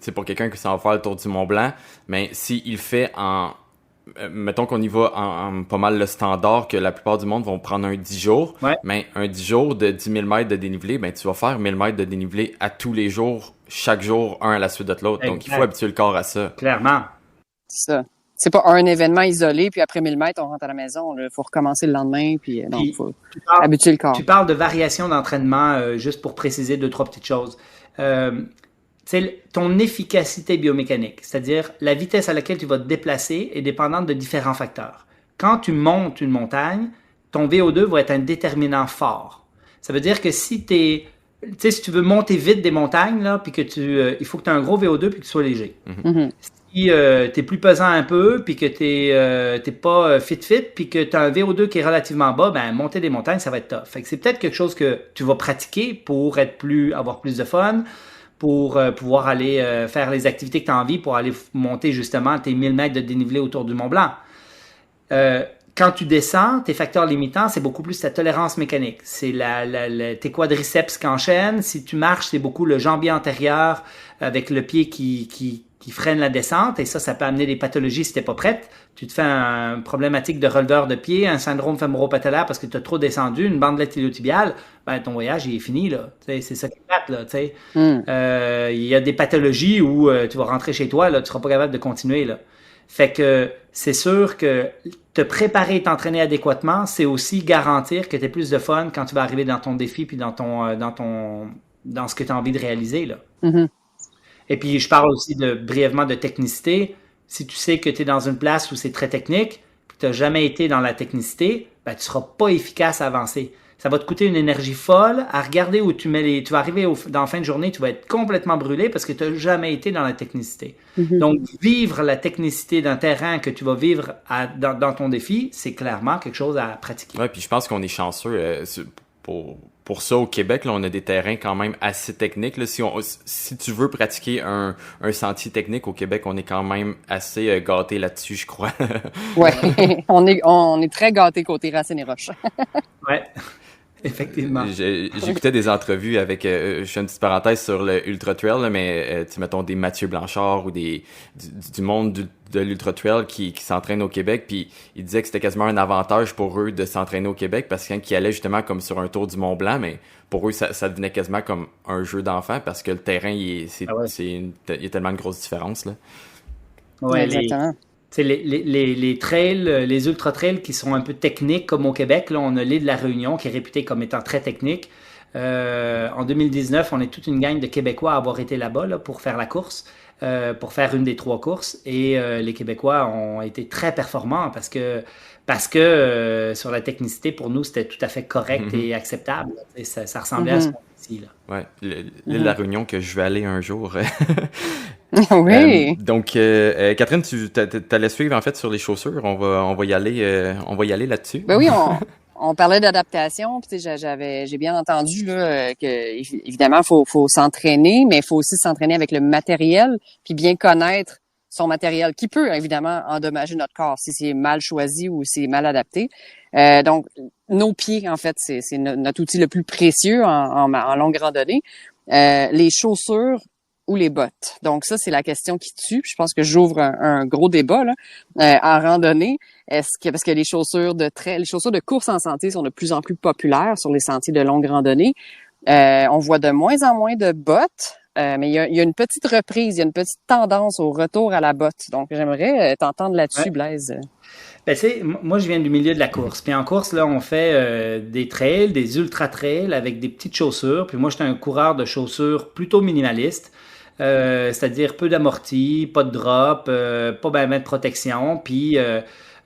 tu pour quelqu'un qui s'en va faire le tour du Mont-Blanc, mais s'il fait mettons qu'on y va en pas mal le standard que la plupart du monde vont prendre un 10 jours, mais un 10 jours de 10 000 mètres de dénivelé, ben tu vas faire 1000 mètres de dénivelé à tous les jours, chaque jour, un à la suite de l'autre. Donc, il faut habituer le corps à ça. Clairement. C'est ça. C'est pas un événement isolé, puis après 1000 mètres, on rentre à la maison. Il faut recommencer le lendemain, puis non, il faut habituer le corps. Tu parles de variation d'entraînement, juste pour préciser 2-3 petites choses. Ton efficacité biomécanique, c'est-à-dire la vitesse à laquelle tu vas te déplacer est dépendante de différents facteurs. Quand tu montes une montagne, ton VO2 va être un déterminant fort. Ça veut dire que si tu veux monter vite des montagnes, là, puis que il faut que tu aies un gros VO2 puis que tu sois léger. Mm-hmm. puis t'es plus pesant un peu, puis que t'es pas fit, puis que t'as un VO2 qui est relativement bas, ben monter des montagnes, ça va être tough. Fait que c'est peut-être quelque chose que tu vas pratiquer pour avoir plus de fun, pour pouvoir aller faire les activités que tu as envie, pour aller monter justement tes 1000 mètres de dénivelé autour du Mont Blanc. Quand tu descends, tes facteurs limitants, c'est beaucoup plus ta tolérance mécanique. C'est tes quadriceps qui enchaînent. Si tu marches, c'est beaucoup le jambier antérieur avec le pied qui freine la descente. Et ça peut amener des pathologies si tu n'es pas prête. Tu te fais une problématique de releveur de pied, un syndrome fémoro-patellaire parce que tu as trop descendu, une bandelette iliotibiale, ben ton voyage il est fini, là. C'est ça qui est plate, là. Il y a des pathologies où tu vas rentrer chez toi, là, tu ne seras pas capable de continuer, là. Fait que c'est sûr que te préparer et t'entraîner adéquatement, c'est aussi garantir que tu aies plus de fun quand tu vas arriver dans ton défi puis dans ce que tu as envie de réaliser, là. Mm-hmm. Et puis, je parle aussi brièvement de technicité. Si tu sais que tu es dans une place où c'est très technique, puis que tu n'as jamais été dans la technicité, ben, tu ne seras pas efficace à avancer. Ça va te coûter une énergie folle à regarder où tu mets tu vas arriver dans la fin de journée, tu vas être complètement brûlé parce que tu n'as jamais été dans la technicité. Mm-hmm. Donc, vivre la technicité d'un terrain que tu vas vivre dans ton défi, c'est clairement quelque chose à pratiquer. Ouais, puis je pense qu'on est chanceux pour ça, au Québec, là, on a des terrains quand même assez techniques. Là. Si tu veux pratiquer un sentier technique au Québec, on est quand même assez gâtés là-dessus, je crois. Ouais, on est très gâtés côté Racine et Roche. Ouais. Effectivement. J'écoutais des entrevues avec, je fais une petite parenthèse sur le Ultra Trail, là, mais mettons des Mathieu Blanchard ou du monde de l'Ultra Trail qui s'entraînent au Québec, puis ils disaient que c'était quasiment un avantage pour eux de s'entraîner au Québec parce qu'ils allaient justement comme sur un tour du Mont Blanc, mais pour eux ça devenait quasiment comme un jeu d'enfant parce que le terrain il y a tellement de grosses différences là. Ouais, exactement. Les trails, les ultra-trails qui sont un peu techniques, comme au Québec, là, on a l'île de la Réunion qui est réputée comme étant très technique. En 2019, on est toute une gang de Québécois à avoir été là-bas là, pour faire la course, pour faire une des 3 courses. Et les Québécois ont été très performants parce que sur la technicité, pour nous, c'était tout à fait correct et acceptable. Et ça ressemblait à ce qu'on dit ici. Là. Ouais, l'île de la Réunion que je vais aller un jour. Oui. Donc, Catherine, tu t'allais suivre en fait sur les chaussures. On va y aller là-dessus. Ben oui, on parlait d'adaptation. Puis j'ai bien entendu là que évidemment faut s'entraîner, mais il faut aussi s'entraîner avec le matériel, puis bien connaître son matériel qui peut évidemment endommager notre corps si c'est mal choisi ou si c'est mal adapté. Donc, nos pieds, en fait, c'est notre outil le plus précieux en longue randonnée. Les chaussures ou les bottes. Donc ça, c'est la question qui tue. Je pense que j'ouvre un gros débat là en randonnée. Parce que les chaussures de course en sentier sont de plus en plus populaires sur les sentiers de longue randonnée. On voit de moins en moins de bottes, mais il y a une petite reprise, il y a une petite tendance au retour à la botte. Donc j'aimerais t'entendre là-dessus, ouais. Blaise. Ben, tu sais, moi, je viens du milieu de la course. Puis en course, là, on fait des trails, des ultra-trails avec des petites chaussures. Puis moi, j'étais un coureur de chaussures plutôt minimaliste. C'est-à-dire peu d'amorti, pas de drop, pas ben de protection. Puis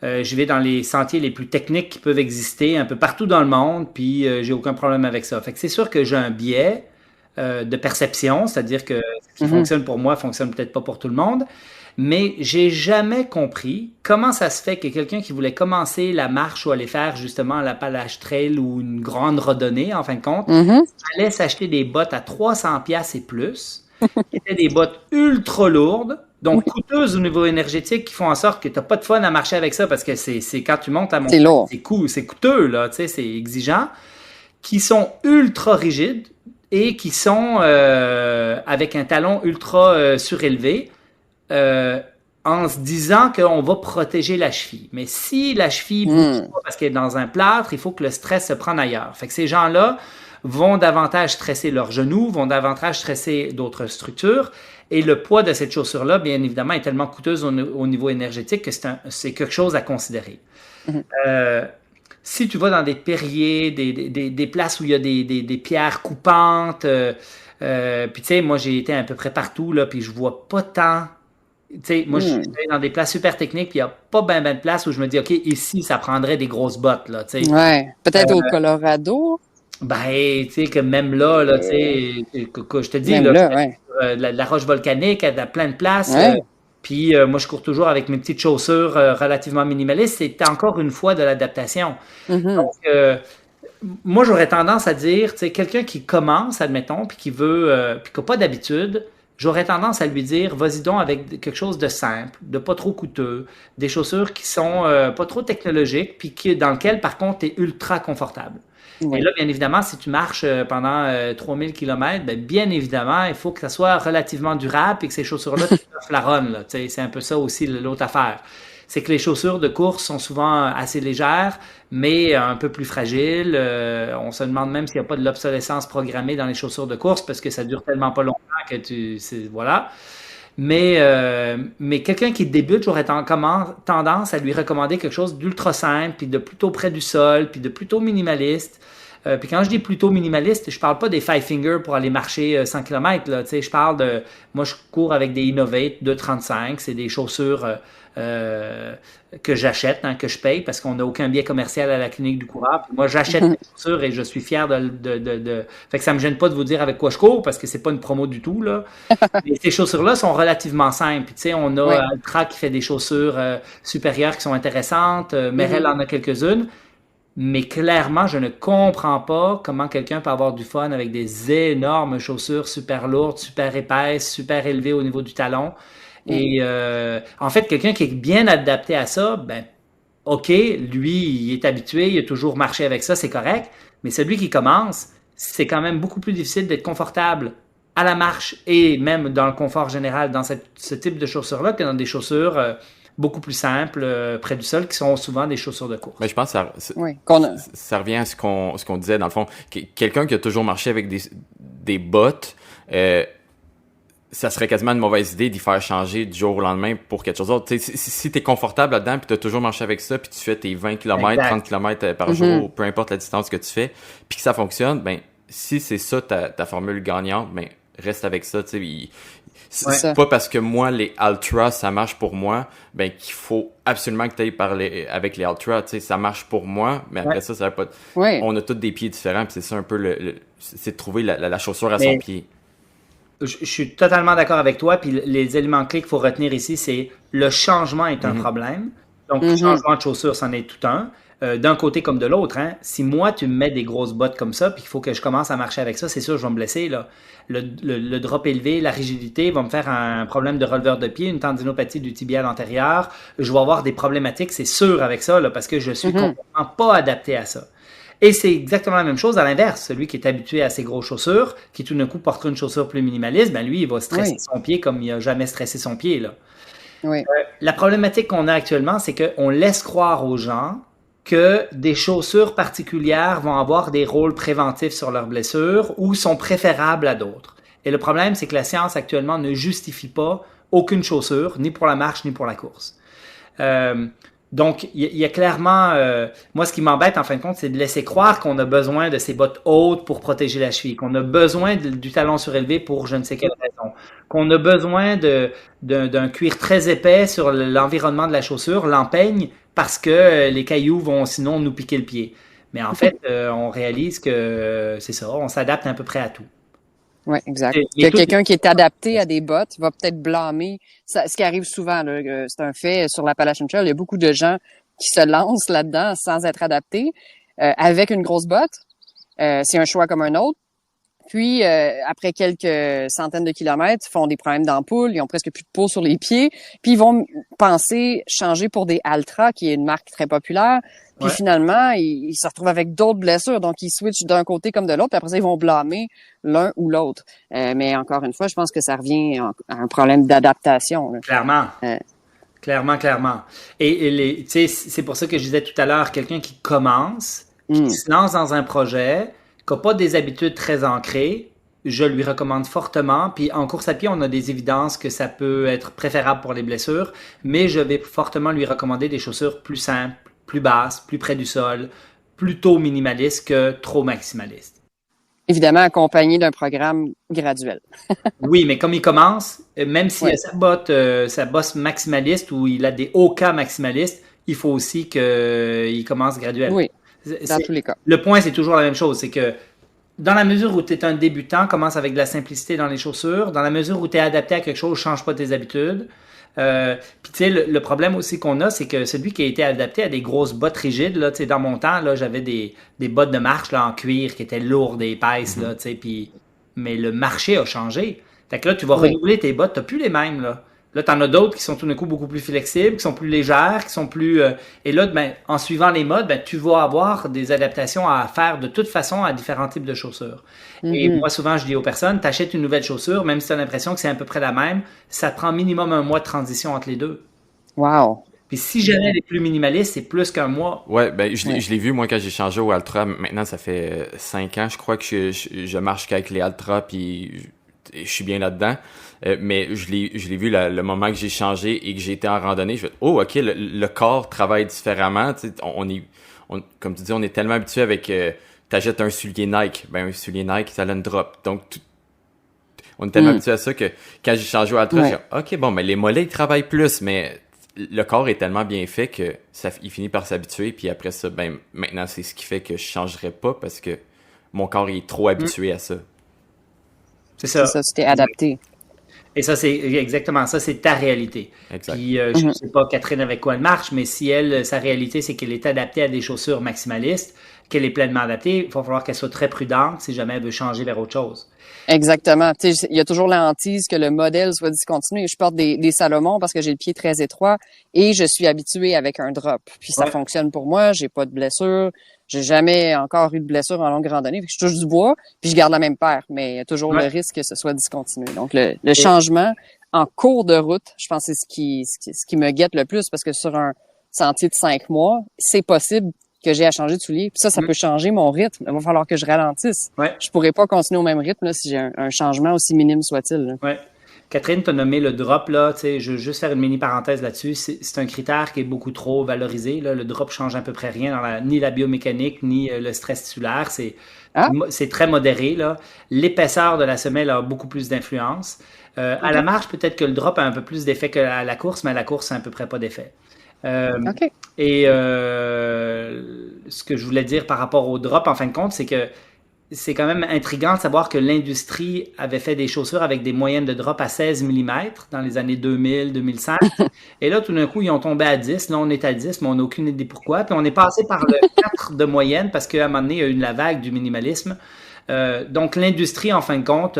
je vais dans les sentiers les plus techniques qui peuvent exister un peu partout dans le monde. Puis j'ai aucun problème avec ça. Fait que c'est sûr que j'ai un biais de perception. C'est-à-dire que ce qui fonctionne pour moi fonctionne peut-être pas pour tout le monde. Mais j'ai jamais compris comment ça se fait que quelqu'un qui voulait commencer la marche ou aller faire justement l'Appalache Trail ou une grande randonnée, en fin de compte, allait s'acheter des bottes à 300$ et plus, qui étaient des bottes ultra lourdes, donc coûteuses au niveau énergétique, qui font en sorte que tu n'as pas de fun à marcher avec ça parce que c'est quand tu montes la montagne, c'est coûteux, là, tu sais, c'est exigeant, qui sont ultra rigides et qui sont avec un talon ultra surélevé. En se disant qu'on va protéger la cheville. Mais si la cheville bouge pas parce qu'elle est dans un plâtre, il faut que le stress se prenne ailleurs. Fait que ces gens-là vont davantage stresser leurs genoux, vont davantage stresser d'autres structures. Et le poids de cette chaussure-là, bien évidemment, est tellement coûteuse au niveau énergétique que c'est quelque chose à considérer. Si tu vas dans des pierriers, des places où il y a des pierres coupantes, puis tu sais, moi j'ai été à peu près partout, là, puis je vois pas tant. Tu sais, moi, je suis dans des places super techniques, puis il n'y a pas ben de place où je me dis, OK, ici, ça prendrait des grosses bottes, là, tu sais. Ouais, peut-être au Colorado. Ben, tu sais, que même là, tu sais, je te dis, là, la roche volcanique, elle a plein de places. Puis moi, je cours toujours avec mes petites chaussures relativement minimalistes. C'est encore une fois de l'adaptation. Donc, moi, j'aurais tendance à dire, tu sais, quelqu'un qui commence, admettons, puis qui veut, puis qui n'a pas d'habitude, j'aurais tendance à lui dire, vas-y donc avec quelque chose de simple, de pas trop coûteux, des chaussures qui sont pas trop technologiques, puis dans lequel, par contre, tu es ultra confortable. Oui. Et là, bien évidemment, si tu marches pendant 3000 km, bien évidemment, il faut que ça soit relativement durable et que ces chaussures-là, tu te flaronnent, là. Tu sais, c'est un peu ça aussi l'autre affaire. C'est que les chaussures de course sont souvent assez légères, mais un peu plus fragiles. On se demande même s'il n'y a pas de l'obsolescence programmée dans les chaussures de course parce que ça dure tellement pas longtemps que voilà. Mais quelqu'un qui débute, j'aurais tendance à lui recommander quelque chose d'ultra simple, puis de plutôt près du sol, puis de plutôt minimaliste. Puis quand je dis plutôt minimaliste, je parle pas des Five Finger pour aller marcher 100 km, là. Tu sais, je parle de... Moi, je cours avec des Innovate 235. C'est des chaussures que j'achète, hein, que je paye parce qu'on n'a aucun biais commercial à la clinique du coureur. Puis moi, j'achète des chaussures et je suis fier de... Fait que ça me gêne pas de vous dire avec quoi je cours parce que c'est pas une promo du tout, là. Et ces chaussures-là sont relativement simples. Puis tu sais, on a Altra qui fait des chaussures supérieures qui sont intéressantes. Merrell en a quelques-unes. Mais clairement, je ne comprends pas comment quelqu'un peut avoir du fun avec des énormes chaussures super lourdes, super épaisses, super élevées au niveau du talon. Et en fait, quelqu'un qui est bien adapté à ça, ben, OK, lui, il est habitué, il a toujours marché avec ça, c'est correct. Mais celui qui commence, c'est quand même beaucoup plus difficile d'être confortable à la marche et même dans le confort général dans ce type de chaussures-là que dans des chaussures beaucoup plus simples près du sol qui sont souvent des chaussures de course. Mais je pense que ça revient à ce qu'on disait dans le fond. Quelqu'un qui a toujours marché avec des bottes, ça serait quasiment une mauvaise idée d'y faire changer du jour au lendemain pour quelque chose d'autre. Si tu es confortable là-dedans puis tu as toujours marché avec ça puis tu fais tes 20 km, 30 km par jour, peu importe la distance que tu fais, puis que ça fonctionne, ben si c'est ça ta formule gagnante, ben reste avec ça, tu sais. C'est pas parce que moi, les Altra, ça marche pour moi, ben qu'il faut absolument que tu ailles parler avec les Altra. Tu sais, ça marche pour moi, mais après ça va pas... On a tous des pieds différents, puis c'est ça un peu c'est de trouver la chaussure à son pied. Je suis totalement d'accord avec toi, puis les éléments clés qu'il faut retenir ici, c'est le changement est un problème. Donc, le changement de chaussure, c'en est tout un. D'un côté comme de l'autre, hein. Si moi, tu me mets des grosses bottes comme ça, puis qu'il faut que je commence à marcher avec ça, c'est sûr, je vais me blesser, là. Le drop élevé, la rigidité va me faire un problème de releveur de pied, une tendinopathie du tibial antérieur. Je vais avoir des problématiques, c'est sûr, avec ça, là, parce que je suis complètement pas adapté à ça. Et c'est exactement la même chose à l'inverse. Celui qui est habitué à ces grosses chaussures, qui tout d'un coup portera une chaussure plus minimaliste, ben lui, il va stresser son pied comme il n'a jamais stressé son pied, là. La problématique qu'on a actuellement, c'est qu'on laisse croire aux gens que des chaussures particulières vont avoir des rôles préventifs sur leurs blessures ou sont préférables à d'autres. Et le problème, c'est que la science actuellement ne justifie pas aucune chaussure, ni pour la marche, ni pour la course. Donc, il y a clairement... moi, ce qui m'embête, en fin de compte, c'est de laisser croire qu'on a besoin de ces bottes hautes pour protéger la cheville, qu'on a besoin du talon surélevé pour je ne sais quelle raison, qu'on a besoin d'un cuir très épais sur l'environnement de la chaussure, l'empeigne, parce que les cailloux vont sinon nous piquer le pied. Mais en fait, on réalise que c'est ça, on s'adapte à peu près à tout. Oui, exact. Il y a quelqu'un qui est adapté à des bottes va peut-être blâmer. Ce qui arrive souvent, là, c'est un fait sur l'Appalachian Trail, il y a beaucoup de gens qui se lancent là-dedans sans être adaptés, avec une grosse botte. C'est un choix comme un autre. Puis, après quelques centaines de kilomètres, ils font des problèmes d'ampoule, ils ont presque plus de peau sur les pieds, puis ils vont penser changer pour des Altra, qui est une marque très populaire. Puis finalement, ils se retrouvent avec d'autres blessures, donc ils switchent d'un côté comme de l'autre, puis après ça, ils vont blâmer l'un ou l'autre. Mais encore une fois, je pense que ça revient à un problème d'adaptation. Clairement. Clairement. Et tu sais, c'est pour ça que je disais tout à l'heure, quelqu'un qui commence, qui se lance dans un projet, qui n'a pas des habitudes très ancrées, je lui recommande fortement. Puis en course à pied, on a des évidences que ça peut être préférable pour les blessures, mais je vais fortement lui recommander des chaussures plus simples, plus basses, plus près du sol, plutôt minimalistes que trop maximalistes. Évidemment, accompagné d'un programme graduel. Oui, mais comme il commence, même s'il a sa bosse maximaliste ou il a des hauts cas maximalistes, il faut aussi qu'il commence graduel. Oui. Dans tous les cas. Le point, c'est toujours la même chose. C'est que dans la mesure où tu es un débutant, commence avec de la simplicité dans les chaussures. Dans la mesure où tu es adapté à quelque chose, change pas tes habitudes. Puis tu sais, le problème aussi qu'on a, c'est que celui qui a été adapté à des grosses bottes rigides, là, tu sais, dans mon temps, là, j'avais des bottes de marche là, en cuir qui étaient lourdes et épaisses, là, tu sais, puis mais le marché a changé. Fait que là, tu vas Oui. renouveler tes bottes, t'as plus les mêmes, là. Là, t'en as d'autres qui sont tout d'un coup beaucoup plus flexibles, qui sont plus légères, qui sont plus... et là, ben, en suivant les modes, ben, tu vas avoir des adaptations à faire de toute façon à différents types de chaussures. Et moi, souvent, je dis aux personnes, t'achètes une nouvelle chaussure, même si t'as l'impression que c'est à peu près la même, ça te prend minimum un mois de transition entre les deux. Wow. Puis si jamais elle est plus minimaliste, c'est plus qu'un mois. Ouais, ben je Ouais. l'ai vu moi quand j'ai changé au Altra. Maintenant, ça fait 5 ans, je crois que je marche qu'avec les Altra, puis je suis bien là-dedans. Mais je l'ai vu le moment que j'ai changé et que j'ai été en randonnée. Je fais oh ok, le corps travaille différemment. Tu sais, comme tu dis, on est tellement habitué avec t'achètes un soulier Nike, ben un soulier Nike ça a une drop. Donc on est tellement habitué à ça que quand j'ai changé au Altra, j'ai dit, ok bon, mais les mollets ils travaillent plus, mais le corps est tellement bien fait que il finit par s'habituer. Puis après ça, ben maintenant c'est ce qui fait que je changerai pas parce que mon corps il est trop habitué à ça. C'est C'est ça. ça, tu t'es adapté. Et ça, c'est exactement ça, c'est ta réalité. Exact. Puis, je ne sais pas, Catherine, avec quoi elle marche, mais si elle, sa réalité, c'est qu'elle est adaptée à des chaussures maximalistes, qu'elle est pleinement adaptée, il va falloir qu'elle soit très prudente si jamais elle veut changer vers autre chose. Exactement. Tu sais, il y a toujours la hantise que le modèle soit discontinué. Je porte des Salomon parce que j'ai le pied très étroit et je suis habituée avec un drop. Puis ça Ouais. fonctionne pour moi. J'ai pas de blessure. J'ai jamais encore eu de blessure en longue randonnée. Fait que je touche du bois puis je garde la même paire. Mais il y a toujours Ouais. le risque que ce soit discontinué. Donc le changement en cours de route, je pense que c'est ce qui me guette le plus parce que sur un sentier de 5 mois, c'est possible que j'ai à changer de soulier. Puis ça peut changer mon rythme. Il va falloir que je ralentisse. Ouais. Je pourrais pas continuer au même rythme là, si j'ai un changement aussi minime soit-il. Là. Ouais. Catherine, tu as nommé le drop, là, tu sais, je veux juste faire une mini parenthèse là-dessus. C'est un critère qui est beaucoup trop valorisé, là. Le drop change à peu près rien dans ni la biomécanique, ni le stress tissulaire. C'est très modéré, là. L'épaisseur de la semelle a beaucoup plus d'influence. À la marche, peut-être que le drop a un peu plus d'effet qu'à la course, mais à la course, c'est à peu près pas d'effet. OK. Et ce que je voulais dire par rapport au drop, en fin de compte, c'est que c'est quand même intriguant de savoir que l'industrie avait fait des chaussures avec des moyennes de drop à 16 mm dans les années 2000, 2005. Et là, tout d'un coup, ils ont tombé à 10. Là, on est à 10, mais on n'a aucune idée pourquoi. Puis on est passé par le 4 de moyenne parce qu'à un moment donné, il y a eu la vague du minimalisme. Donc, l'industrie, en fin de compte,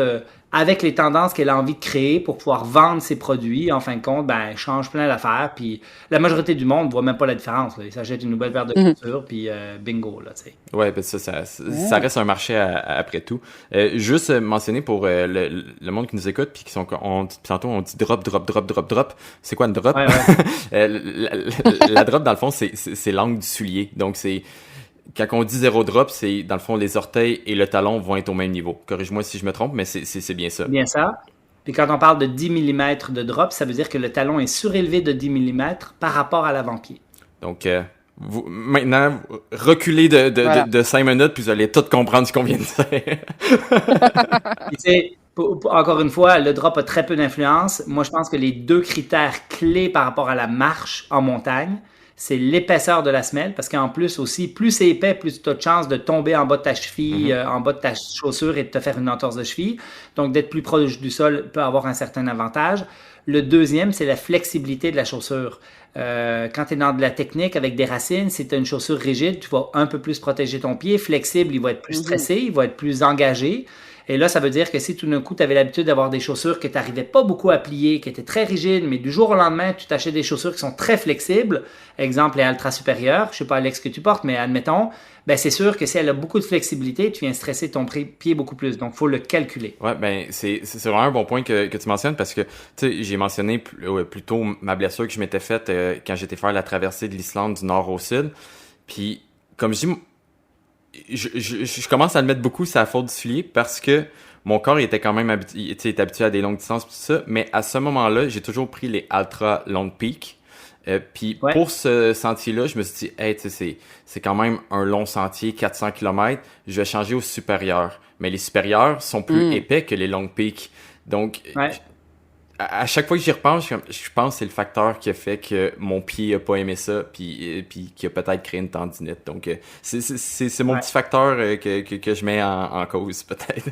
avec les tendances qu'elle a envie de créer pour pouvoir vendre ses produits, en fin de compte, ben, elle change plein d'affaires. Puis la majorité du monde ne voit même pas la différence. Là. Ils s'achètent une nouvelle paire de chaussures, puis bingo, là, tu sais. Ouais, ben ça reste un marché après tout. Juste mentionner pour le monde qui nous écoute puis qui sont tantôt on dit drop. C'est quoi une drop? Ouais, ouais. La drop dans le fond c'est l'angle du soulier. Donc c'est quand on dit zéro drop, c'est dans le fond les orteils et le talon vont être au même niveau. Corrige-moi si je me trompe, mais c'est bien ça. Bien ça. Puis quand on parle de 10 mm de drop, ça veut dire que le talon est surélevé de 10 mm par rapport à l'avant-pied. Donc maintenant, reculez de 5 minutes, puis vous allez tout comprendre ce qu'on vient de dire. Puis, tu sais, encore une fois, le drop a très peu d'influence. Moi, je pense que les deux critères clés par rapport à la marche en montagne, c'est l'épaisseur de la semelle, parce qu'en plus aussi, plus c'est épais, plus tu as de chances de tomber en bas de ta cheville, en bas de ta chaussure et de te faire une entorse de cheville. Donc, d'être plus proche du sol peut avoir un certain avantage. Le deuxième, c'est la flexibilité de la chaussure. Quand tu es dans de la technique avec des racines, si tu as une chaussure rigide, tu vas un peu plus protéger ton pied. Flexible, il va être plus stressé, il va être plus engagé. Et là, ça veut dire que si tout d'un coup, tu avais l'habitude d'avoir des chaussures que tu n'arrivais pas beaucoup à plier, qui étaient très rigides, mais du jour au lendemain, tu t'achètes des chaussures qui sont très flexibles, exemple les Altra supérieures, je sais pas Alex que tu portes, mais admettons, ben c'est sûr que si elle a beaucoup de flexibilité, tu viens stresser ton pied beaucoup plus. Donc, il faut le calculer. Ouais, ben c'est vraiment un bon point que tu mentionnes parce que tu sais, j'ai mentionné plus tôt ma blessure que je m'étais faite quand j'étais faire la traversée de l'Islande du nord au sud. Puis, comme je dis, je commence à le mettre beaucoup sur la faute du soulier parce que mon corps il était quand même habitué à des longues distances tout ça, mais à ce moment-là, j'ai toujours pris les Altra Long Peak. Puis pour ce sentier-là, je me suis dit, hey, tu sais, c'est quand même un long sentier, 400 km, je vais changer au supérieur. Mais les supérieurs sont plus épais que les Long Peak. Donc, à chaque fois que j'y repense, je pense que c'est le facteur qui a fait que mon pied a pas aimé ça, puis qui a peut-être créé une tendinite. Donc, c'est mon petit facteur que je mets en cause, peut-être.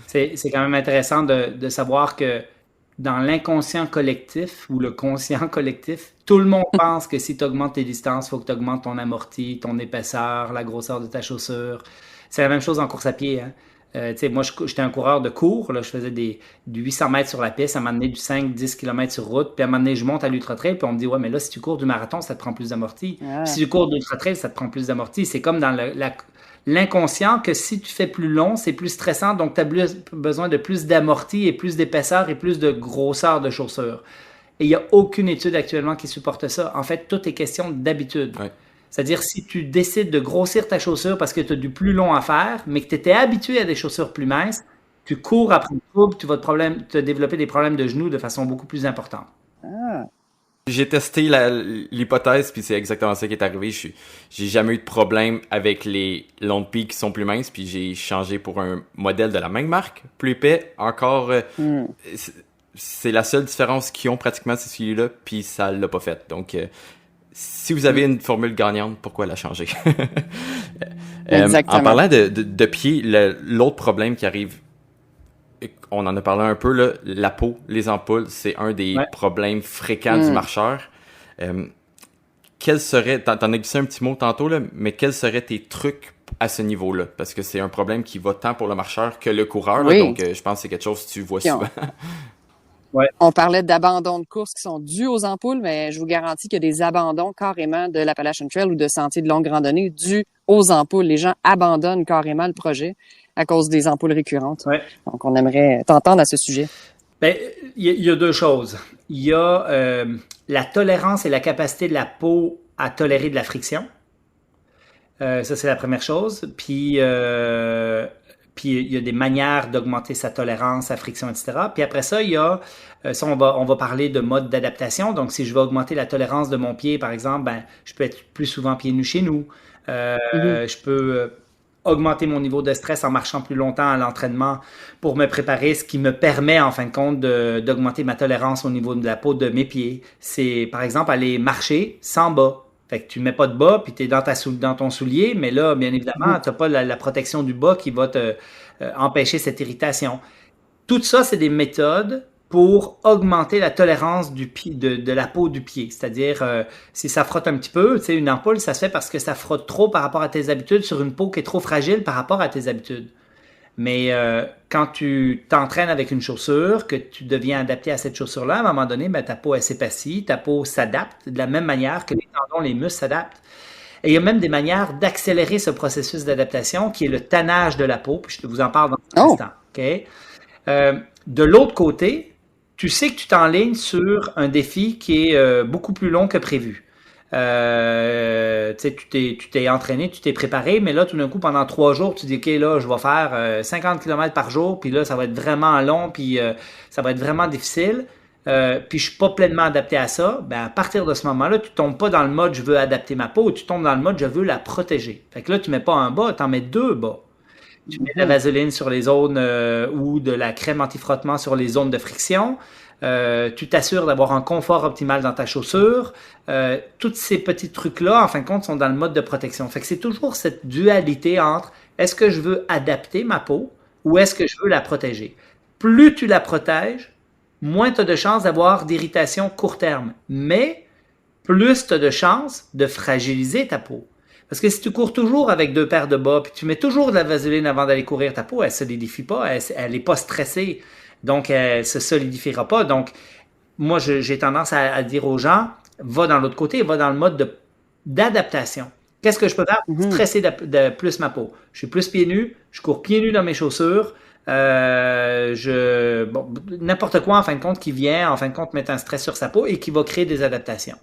C'est quand même intéressant de savoir que dans l'inconscient collectif ou le conscient collectif, tout le monde pense que si tu augmentes tes distances, il faut que tu augmentes ton amorti, ton épaisseur, la grosseur de ta chaussure. C'est la même chose en course à pied. Hein. Tu sais, moi, j'étais un coureur de cours. Là, je faisais du 800 mètres sur la piste, à un moment donné, du 5-10 km sur route. Puis à un moment donné, je monte à l'ultra-trail, puis on me dit, ouais, mais là, si tu cours du marathon, ça te prend plus d'amorti. Ah. Si tu cours de l'ultra-trail, ça te prend plus d'amorti. C'est comme dans l'inconscient que si tu fais plus long, c'est plus stressant, donc tu as besoin de plus d'amorti et plus d'épaisseur et plus de grosseur de chaussures. Et il n'y a aucune étude actuellement qui supporte ça. En fait, tout est question d'habitude. Ouais. C'est-à-dire, si tu décides de grossir ta chaussure parce que tu as du plus long à faire, mais que tu étais habitué à des chaussures plus minces, tu cours après le trouble, tu vas te développer des problèmes de genoux de façon beaucoup plus importante. Ah. J'ai testé l'hypothèse, puis c'est exactement ça qui est arrivé. J'ai jamais eu de problème avec les longs pieds qui sont plus minces, puis j'ai changé pour un modèle de la même marque, plus épais, encore... C'est la seule différence qu'ils ont pratiquement, c'est celui-là, puis ça l'a pas fait. Donc, si vous avez une formule gagnante, pourquoi la changer? En parlant de pieds, l'autre problème qui arrive, on en a parlé un peu, là, la peau, les ampoules, c'est un des problèmes fréquents du marcheur. Quels seraient, t'en as glissé un petit mot tantôt, là, mais quels seraient tes trucs à ce niveau-là? Parce que c'est un problème qui va tant pour le marcheur que le coureur, là, donc je pense que c'est quelque chose que tu vois souvent. Ouais. On parlait d'abandons de courses qui sont dus aux ampoules, mais je vous garantis qu'il y a des abandons carrément de l'Appalachian Trail ou de sentiers de longue randonnée dus aux ampoules. Les gens abandonnent carrément le projet à cause des ampoules récurrentes. Ouais. Donc, on aimerait t'entendre à ce sujet. Ben, il y a deux choses. Il y a la tolérance et la capacité de la peau à tolérer de la friction. Ça, c'est la première chose. Puis il y a des manières d'augmenter sa tolérance, sa friction, etc. Puis après ça, il y a, ça on va parler de mode d'adaptation. Donc, si je veux augmenter la tolérance de mon pied, par exemple, ben, je peux être plus souvent pieds nus chez nous. Je peux augmenter mon niveau de stress en marchant plus longtemps à l'entraînement pour me préparer, ce qui me permet, en fin de compte, d'augmenter ma tolérance au niveau de la peau de mes pieds. C'est, par exemple, aller marcher sans bas. Fait que tu mets pas de bas, puis tu es dans ton soulier, mais là, bien évidemment, tu n'as pas la protection du bas qui va te empêcher cette irritation. Tout ça, c'est des méthodes pour augmenter la tolérance de la peau du pied. C'est-à-dire, si ça frotte un petit peu, tu sais, une ampoule, ça se fait parce que ça frotte trop par rapport à tes habitudes sur une peau qui est trop fragile par rapport à tes habitudes. Mais quand tu t'entraînes avec une chaussure, que tu deviens adapté à cette chaussure-là, à un moment donné, ben, ta peau elle s'épaissit, ta peau s'adapte de la même manière que les tendons, les muscles s'adaptent. Et il y a même des manières d'accélérer ce processus d'adaptation qui est le tannage de la peau, puis je vous en parle dans un instant. Okay? De l'autre côté, tu sais que tu t'enlignes sur un défi qui est beaucoup plus long que prévu. Tu t'es entraîné, tu t'es préparé, mais là, tout d'un coup, pendant 3 jours, tu dis, OK, là, je vais faire 50 km par jour, puis là, ça va être vraiment long, puis ça va être vraiment difficile, puis je suis pas pleinement adapté à ça. Ben, à partir de ce moment-là, tu tombes pas dans le mode « je veux adapter ma peau », tu tombes dans le mode « je veux la protéger ». Fait que là, tu mets pas un bas, tu en mets 2 bas. Tu mets de la vaseline sur les zones ou de la crème anti-frottement sur les zones de friction. Tu t'assures d'avoir un confort optimal dans ta chaussure. Tous ces petits trucs-là, en fin de compte, sont dans le mode de protection. Fait que c'est toujours cette dualité entre est-ce que je veux adapter ma peau ou est-ce que je veux la protéger. Plus tu la protèges, moins tu as de chances d'avoir d'irritation court terme. Mais plus tu as de chances de fragiliser ta peau. Parce que si tu cours toujours avec 2 paires de bas puis tu mets toujours de la vaseline avant d'aller courir, ta peau, elle ne se solidifie pas, elle n'est pas stressée. Donc, elle ne se solidifiera pas. Donc, moi, j'ai tendance à dire aux gens, va dans l'autre côté, va dans le mode d'adaptation. Qu'est-ce que je peux faire pour stresser de plus ma peau? Je suis plus pieds nus, je cours pieds nus dans mes chaussures, n'importe quoi, en fin de compte, qui vient, en fin de compte, mettre un stress sur sa peau et qui va créer des adaptations.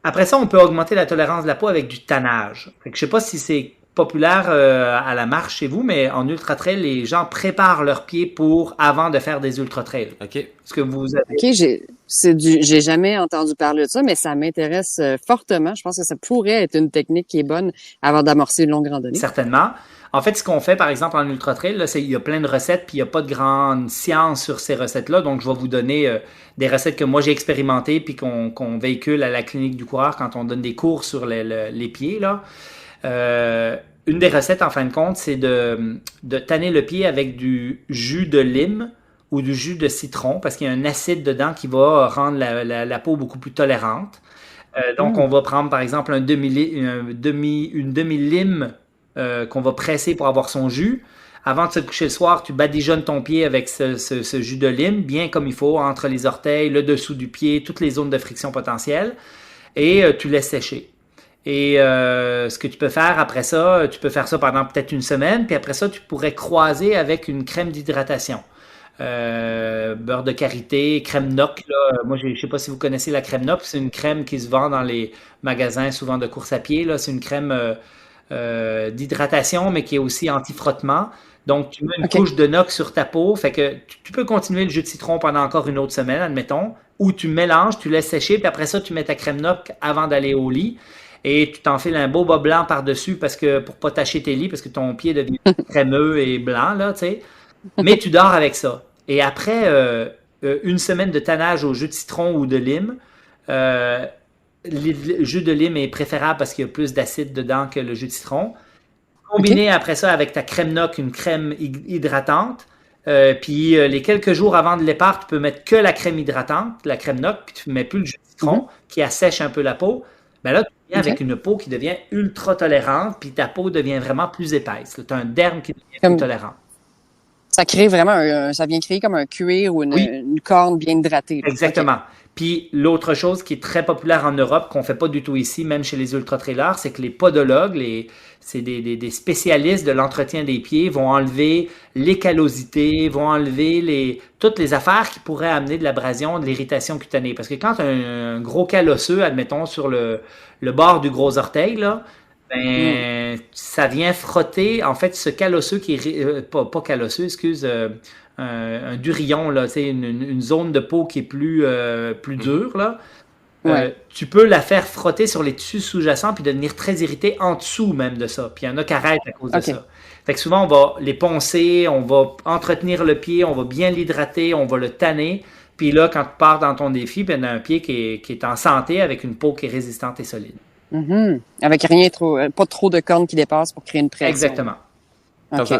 Après ça, on peut augmenter la tolérance de la peau avec du tannage. Fait que je ne sais pas si c'est populaire à la marche chez vous, mais en ultra-trail, les gens préparent leurs pieds avant de faire des ultra-trails. OK. Est-ce que vous avez... OK, j'ai jamais entendu parler de ça, mais ça m'intéresse fortement. Je pense que ça pourrait être une technique qui est bonne avant d'amorcer une longue randonnée. Certainement. En fait, ce qu'on fait, par exemple, en ultra-trail, là, il y a plein de recettes, puis il n'y a pas de grande science sur ces recettes-là. Donc, je vais vous donner des recettes que moi, j'ai expérimentées, puis qu'on véhicule à la clinique du coureur quand on donne des cours sur les pieds, là. Une des recettes, en fin de compte, c'est de tanner le pied avec du jus de lime ou du jus de citron parce qu'il y a un acide dedans qui va rendre la peau beaucoup plus tolérante. Donc, on va prendre par exemple une demi-lime qu'on va presser pour avoir son jus. Avant de se coucher le soir, tu badigeonnes ton pied avec ce jus de lime, bien comme il faut, entre les orteils, le dessous du pied, toutes les zones de friction potentielles, et tu laisses sécher. Et ce que tu peux faire après ça, tu peux faire ça pendant peut-être une semaine, puis après ça, tu pourrais croiser avec une crème d'hydratation. Beurre de karité, crème Noc. Là. Moi, je ne sais pas si vous connaissez la crème Noc. C'est une crème qui se vend dans les magasins, souvent de course à pied. Là. C'est une crème d'hydratation, mais qui est aussi anti-frottement. Donc, tu mets une couche de Noc sur ta peau. Fait que tu peux continuer le jus de citron pendant encore une autre semaine, admettons. Ou tu mélanges, tu laisses sécher, puis après ça, tu mets ta crème Noc avant d'aller au lit. Et tu t'enfiles un beau bas blanc par-dessus parce que pour pas tacher tes lits, parce que ton pied devient crémeux et blanc, là, tu sais. Mais tu dors avec ça. Et après une semaine de tannage au jus de citron ou de lime, le jus de lime est préférable parce qu'il y a plus d'acide dedans que le jus de citron. Combiné après ça avec ta crème Noc, une crème hydratante. Puis les quelques jours avant de départ, tu peux mettre que la crème hydratante, la crème Noc, puis tu ne mets plus le jus de citron qui assèche un peu la peau. Ben là, tu viens avec une peau qui devient ultra tolérante, puis ta peau devient vraiment plus épaisse. Tu as un derme qui devient plus tolérant. Ça crée vraiment ça vient créer comme un cuir ou une corne bien hydratée. Là. Exactement. Okay. Puis l'autre chose qui est très populaire en Europe, qu'on ne fait pas du tout ici, même chez les ultra-trailers, c'est que les podologues, c'est des spécialistes de l'entretien des pieds, vont enlever les callosités, vont enlever toutes les affaires qui pourraient amener de l'abrasion, de l'irritation cutanée. Parce que quand tu as un gros call osseux, admettons, sur le bord du gros orteil, là, ben, ça vient frotter, en fait, ce call osseux qui est, pas call osseux, excuse, un durillon, là, une zone de peau qui est plus dure, là. Tu peux la faire frotter sur les tissus sous-jacents puis devenir très irrité en dessous même de ça. Puis il y en a qui arrêtent à cause de ça. Fait que souvent, on va les poncer, on va entretenir le pied, on va bien l'hydrater, on va le tanner. Puis là, quand tu pars dans ton défi, ben, on a un pied qui est en santé avec une peau qui est résistante et solide. Mm-hmm. Avec pas trop de cornes qui dépassent pour créer une pression. Exactement. OK.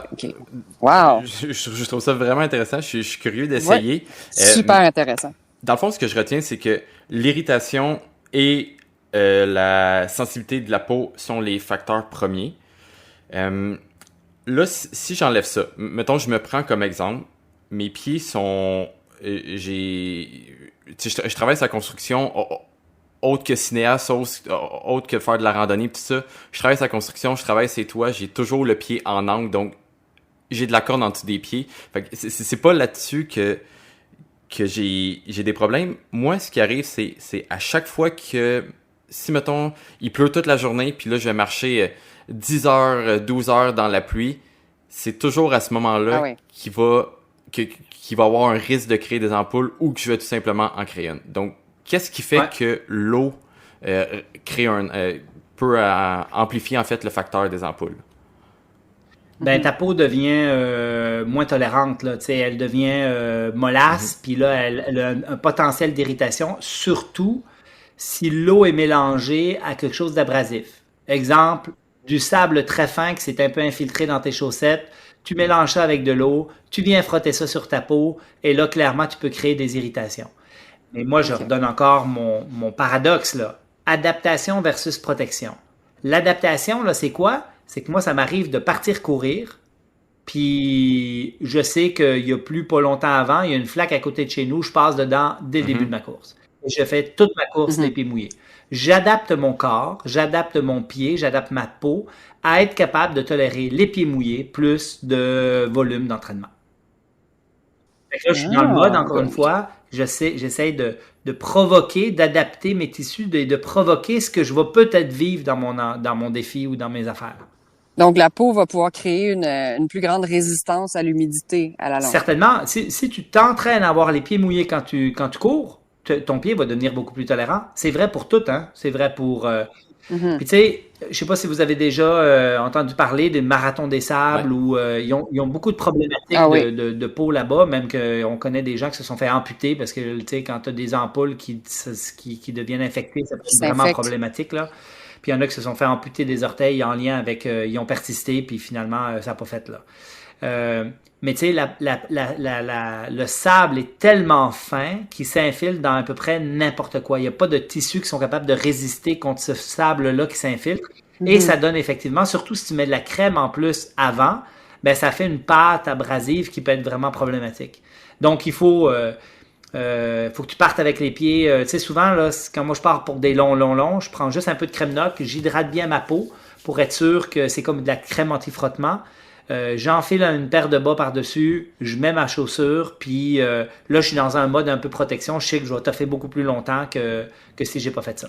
Wow! Je trouve ça vraiment intéressant. Je suis curieux d'essayer. Ouais, super intéressant. Dans le fond, ce que je retiens, c'est que l'irritation et la sensibilité de la peau sont les facteurs premiers. Là, si j'enlève ça, mettons, je me prends comme exemple, mes pieds sont... je travaille sur la construction... autre que cinéaste, autre que faire de la randonnée, tout ça. Je travaille sur la construction, je travaille sur les toits, j'ai toujours le pied en angle, donc j'ai de la corde en dessous des pieds. Fait que c'est pas là-dessus que j'ai des problèmes. Moi, ce qui arrive, c'est à chaque fois que, si mettons, il pleut toute la journée, puis là, je vais marcher 10 heures, 12 heures dans la pluie, c'est toujours à ce moment-là qu'il va avoir un risque de créer des ampoules ou que je vais tout simplement en créer une. Donc, qu'est-ce qui fait que l'eau peut amplifier en fait le facteur des ampoules? Ben, ta peau devient moins tolérante, là, elle devient mollasse, puis là, elle a un potentiel d'irritation, surtout si l'eau est mélangée à quelque chose d'abrasif. Exemple, du sable très fin qui s'est un peu infiltré dans tes chaussettes, tu mélanges ça avec de l'eau, tu viens frotter ça sur ta peau, et là, clairement, tu peux créer des irritations. Mais moi, je redonne encore mon paradoxe, là. Adaptation versus protection. L'adaptation, là, c'est quoi? C'est que moi, ça m'arrive de partir courir, puis je sais qu'il y a pas longtemps avant, il y a une flaque à côté de chez nous, je passe dedans dès le début de ma course. Et je fais toute ma course les pieds mouillés. J'adapte mon corps, j'adapte mon pied, j'adapte ma peau à être capable de tolérer les pieds mouillés plus de volume d'entraînement. Fait que là, je suis dans le mode, encore une fois, j'essaie de provoquer, d'adapter mes tissus, de provoquer ce que je vais peut-être vivre dans mon défi ou dans mes affaires. Donc, la peau va pouvoir créer une plus grande résistance à l'humidité à la longue. Certainement. Si tu t'entraînes à avoir les pieds mouillés quand tu cours, ton pied va devenir beaucoup plus tolérant. C'est vrai pour tout, hein. C'est vrai pour... Puis tu sais, je sais pas si vous avez déjà entendu parler des marathons des sables où ils ont beaucoup de problématiques de peau là-bas, même qu'on connaît des gens qui se sont fait amputer parce que tu sais, quand tu as des ampoules qui deviennent infectées, c'est vraiment problématique, là. Puis il y en a qui se sont fait amputer des orteils en lien avec... ils ont persisté, puis finalement, ça n'a pas fait, là. Mais tu sais, le sable est tellement fin qu'il s'infiltre dans à peu près n'importe quoi. Il n'y a pas de tissus qui sont capables de résister contre ce sable-là qui s'infiltre. Et ça donne effectivement, surtout si tu mets de la crème en plus avant, ben ça fait une pâte abrasive qui peut être vraiment problématique. Donc, il faut que tu partes avec les pieds. Tu sais, souvent, là, quand moi je pars pour des longs, je prends juste un peu de crème Noc, j'hydrate bien ma peau pour être sûr que c'est comme de la crème anti-frottement. J'enfile une paire de bas par-dessus, je mets ma chaussure, puis là, je suis dans un mode un peu protection. Je sais que je vais toffer beaucoup plus longtemps que si j'ai pas fait ça.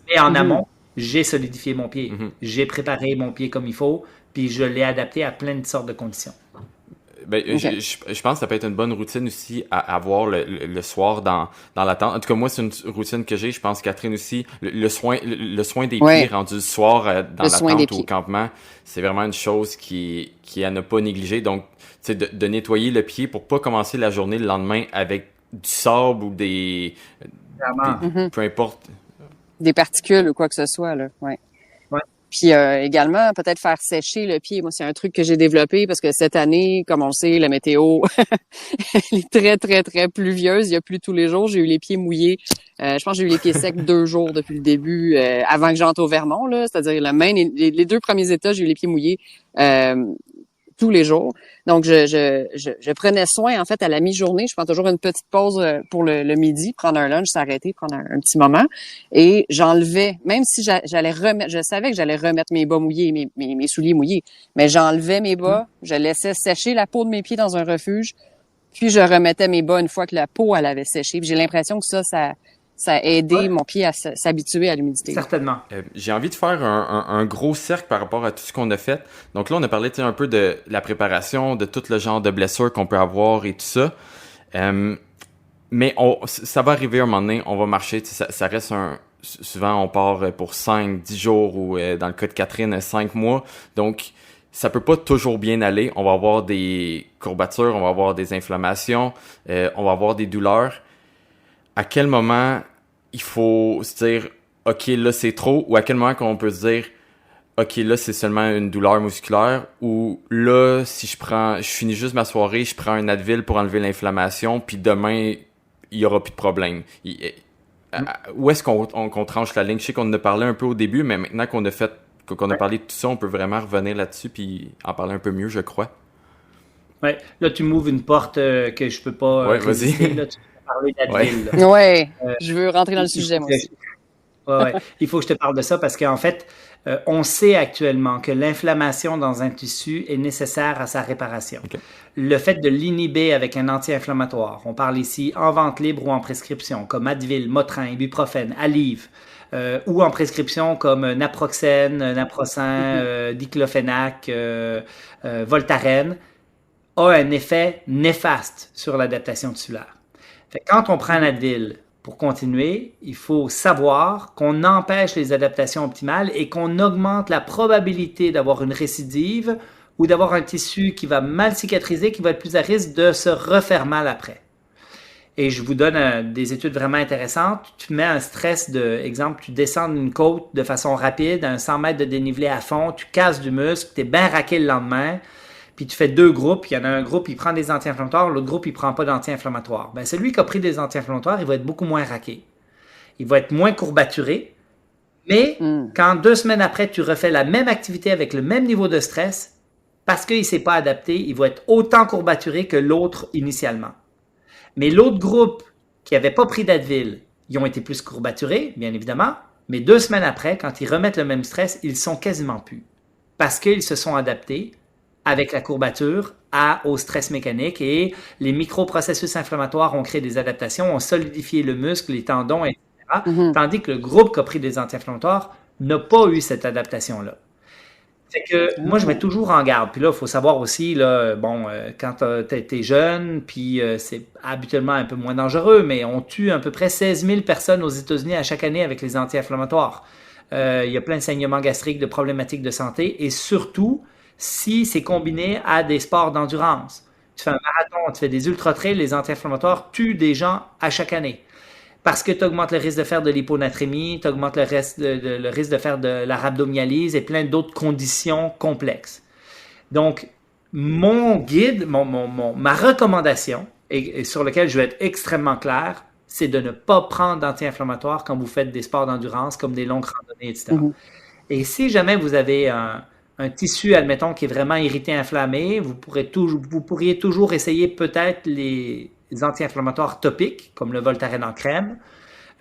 Et en amont, j'ai solidifié mon pied. J'ai préparé mon pied comme il faut, puis je l'ai adapté à plein de sortes de conditions. Ben, je pense que ça peut être une bonne routine aussi à avoir le soir dans la tente. En tout cas, moi, c'est une routine que j'ai. Je pense, Catherine aussi, le soin des pieds rendu le soir dans la tente ou au campement, c'est vraiment une chose qui à ne pas négliger. Donc, tu sais, de nettoyer le pied pour pas commencer la journée le lendemain avec du sable ou des peu importe. Des particules ou quoi que ce soit, là. Ouais. Puis également, peut-être faire sécher le pied. Moi, c'est un truc que j'ai développé parce que cette année, comme on le sait, la météo elle est très, très, très pluvieuse. Il y a plu tous les jours. J'ai eu les pieds mouillés. Je pense que j'ai eu les pieds secs 2 jours depuis le début, avant que j'entre au Vermont, là. C'est-à-dire la main, les 2 premiers états, j'ai eu les pieds mouillés tous les jours. Donc, je prenais soin, en fait, à la mi-journée. Je prends toujours une petite pause pour le midi, prendre un lunch, s'arrêter, prendre un petit moment. Et j'enlevais, même si j'allais remettre, je savais que j'allais remettre mes bas mouillés, mes souliers mouillés, mais j'enlevais mes bas, je laissais sécher la peau de mes pieds dans un refuge, puis je remettais mes bas une fois que la peau, elle avait séché. Puis j'ai l'impression que ça a aidé mon pied à s'habituer à l'humidité. Certainement. J'ai envie de faire un gros cercle par rapport à tout ce qu'on a fait. Donc là, on a parlé un peu de la préparation, de tout le genre de blessures qu'on peut avoir et tout ça. Mais ça va arriver un moment donné, on va marcher. Ça reste souvent, on part pour 5-10 jours ou dans le cas de Catherine, 5 mois. Donc, ça peut pas toujours bien aller. On va avoir des courbatures, on va avoir des inflammations, on va avoir des douleurs. À quel moment il faut se dire « OK, là, c'est trop » ou à quel moment qu'on peut se dire « OK, là, c'est seulement une douleur musculaire » ou là, si je finis juste ma soirée, je prends un Advil pour enlever l'inflammation, puis demain, il y aura plus de problème. Où est-ce qu'on tranche la ligne? Je sais qu'on en a parlé un peu au début, mais maintenant qu'on a parlé de tout ça, on peut vraiment revenir là-dessus puis en parler un peu mieux, je crois. Ouais, là, tu m'ouvres une porte que je peux pas résister. Vas-y. Là, tu peux parler d'Advil. Ouais, je veux rentrer dans le sujet, moi aussi. Ouais. Il faut que je te parle de ça parce qu'en fait, on sait actuellement que l'inflammation dans un tissu est nécessaire à sa réparation. Okay. Le fait de l'inhiber avec un anti-inflammatoire, on parle ici en vente libre ou en prescription, comme Advil, Motrin, Ibuprofène, Aleve, ou en prescription comme Naproxène, Naproxen, Diclofenac, Voltaren, a un effet néfaste sur l'adaptation tissulaire. Fait que quand on prend un Advil pour continuer, il faut savoir qu'on empêche les adaptations optimales et qu'on augmente la probabilité d'avoir une récidive ou d'avoir un tissu qui va mal cicatriser, qui va être plus à risque de se refaire mal après. Et je vous donne des études vraiment intéressantes. Tu mets un stress exemple, tu descends une côte de façon rapide, à 100 mètres de dénivelé à fond, tu casses du muscle, tu es bien raqué le lendemain, puis tu fais 2 groupes. Il y en a un groupe, il prend des anti-inflammatoires, l'autre groupe, il prend pas d'anti-inflammatoires. Ben, celui qui a pris des anti-inflammatoires, il va être beaucoup moins raqué. Il va être moins courbaturé. Mais quand 2 semaines après, tu refais la même activité avec le même niveau de stress, parce qu'il ne s'est pas adapté, il va être autant courbaturé que l'autre initialement. Mais l'autre groupe qui n'avait pas pris d'Advil, ils ont été plus courbaturés, bien évidemment, mais 2 semaines après, quand ils remettent le même stress, ils sont quasiment plus. Parce qu'ils se sont adaptés avec la courbature au stress mécanique et les microprocessus inflammatoires ont créé des adaptations, ont solidifié le muscle, les tendons, etc. Tandis que le groupe qui a pris des anti-inflammatoires n'a pas eu cette adaptation-là. Fait que moi, je mets toujours en garde. Puis là, il faut savoir aussi, là, quand t'es jeune, puis c'est habituellement un peu moins dangereux, mais on tue à peu près 16 000 personnes aux États-Unis à chaque année avec les anti-inflammatoires. Il y a plein de saignements gastriques, de problématiques de santé, et surtout, si c'est combiné à des sports d'endurance. Tu fais un marathon, tu fais des ultra-trails, les anti-inflammatoires tuent des gens à chaque année. Parce que tu augmentes le risque de faire de l'hyponatrémie, tu augmentes le risque de faire de la rhabdomyolyse et plein d'autres conditions complexes. Donc, Mon guide, ma recommandation, et sur lequel je vais être extrêmement clair, c'est de ne pas prendre d'anti-inflammatoires quand vous faites des sports d'endurance comme des longues randonnées, etc. Et si jamais vous avez un tissu, admettons, qui est vraiment irrité, inflammé, vous pourriez toujours essayer peut-être les anti-inflammatoires topiques, comme le Voltaren en crème.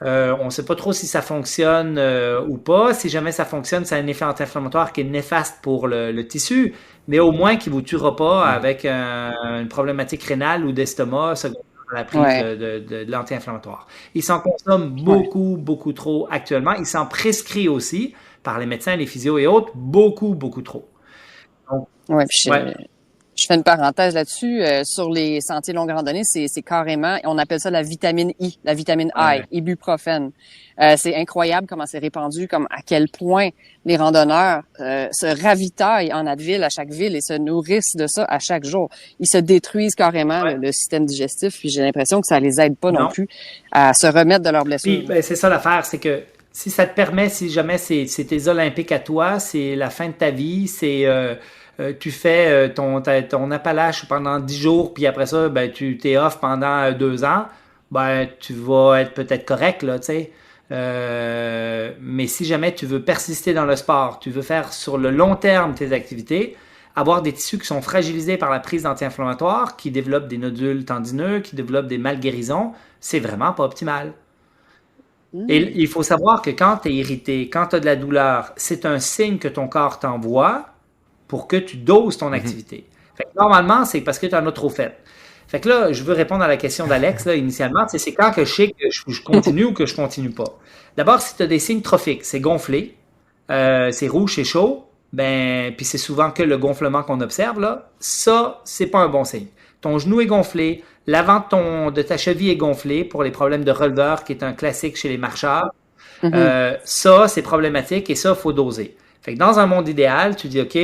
On ne sait pas trop si ça fonctionne ou pas. Si jamais ça fonctionne, ça a un effet anti-inflammatoire qui est néfaste pour le tissu, mais au moins qui ne vous tuera pas avec une problématique rénale ou d'estomac secondaire à la prise de l'anti-inflammatoire. Il s'en consomme beaucoup, beaucoup trop actuellement. Il s'en prescrit aussi par les médecins, les physios et autres, beaucoup, beaucoup trop. Donc, je fais une parenthèse là-dessus. Sur les sentiers longue randonnée, c'est carrément, on appelle ça la vitamine I, la vitamine I, ibuprofène. C'est incroyable comment c'est répandu, comme à quel point les randonneurs se ravitaillent en Advil à chaque ville et se nourrissent de ça à chaque jour. Ils se détruisent carrément le système digestif, puis j'ai l'impression que ça les aide pas non plus à se remettre de leurs blessures. Puis, c'est ça l'affaire, c'est que si ça te permet, si jamais c'est tes Olympiques à toi, c'est la fin de ta vie, c'est tu fais ton Appalache pendant 10 jours, puis après ça, ben, tu t'es off pendant 2 ans, ben, tu vas être peut-être correct, là, tu sais. Mais si jamais tu veux persister dans le sport, tu veux faire sur le long terme tes activités, avoir des tissus qui sont fragilisés par la prise d'anti-inflammatoires, qui développent des nodules tendineux, qui développent des malguérisons, c'est vraiment pas optimal. Et il faut savoir que quand tu es irrité, quand tu as de la douleur, c'est un signe que ton corps t'envoie pour que tu doses ton activité. Fait que normalement, c'est parce que tu en as trop fait. Fait que là, je veux répondre à la question d'Alex, là, initialement, c'est quand que je sais que je continue ou que je continue pas. D'abord, si tu as des signes trophiques, c'est gonflé, c'est rouge, c'est chaud, ben, puis c'est souvent que le gonflement qu'on observe, là, ça, c'est pas un bon signe. Ton genou est gonflé, l'avant de ta cheville est gonflé pour les problèmes de releveur, qui est un classique chez les marcheurs. Ça, c'est problématique et ça, il faut doser. Fait que dans un monde idéal, tu dis, OK,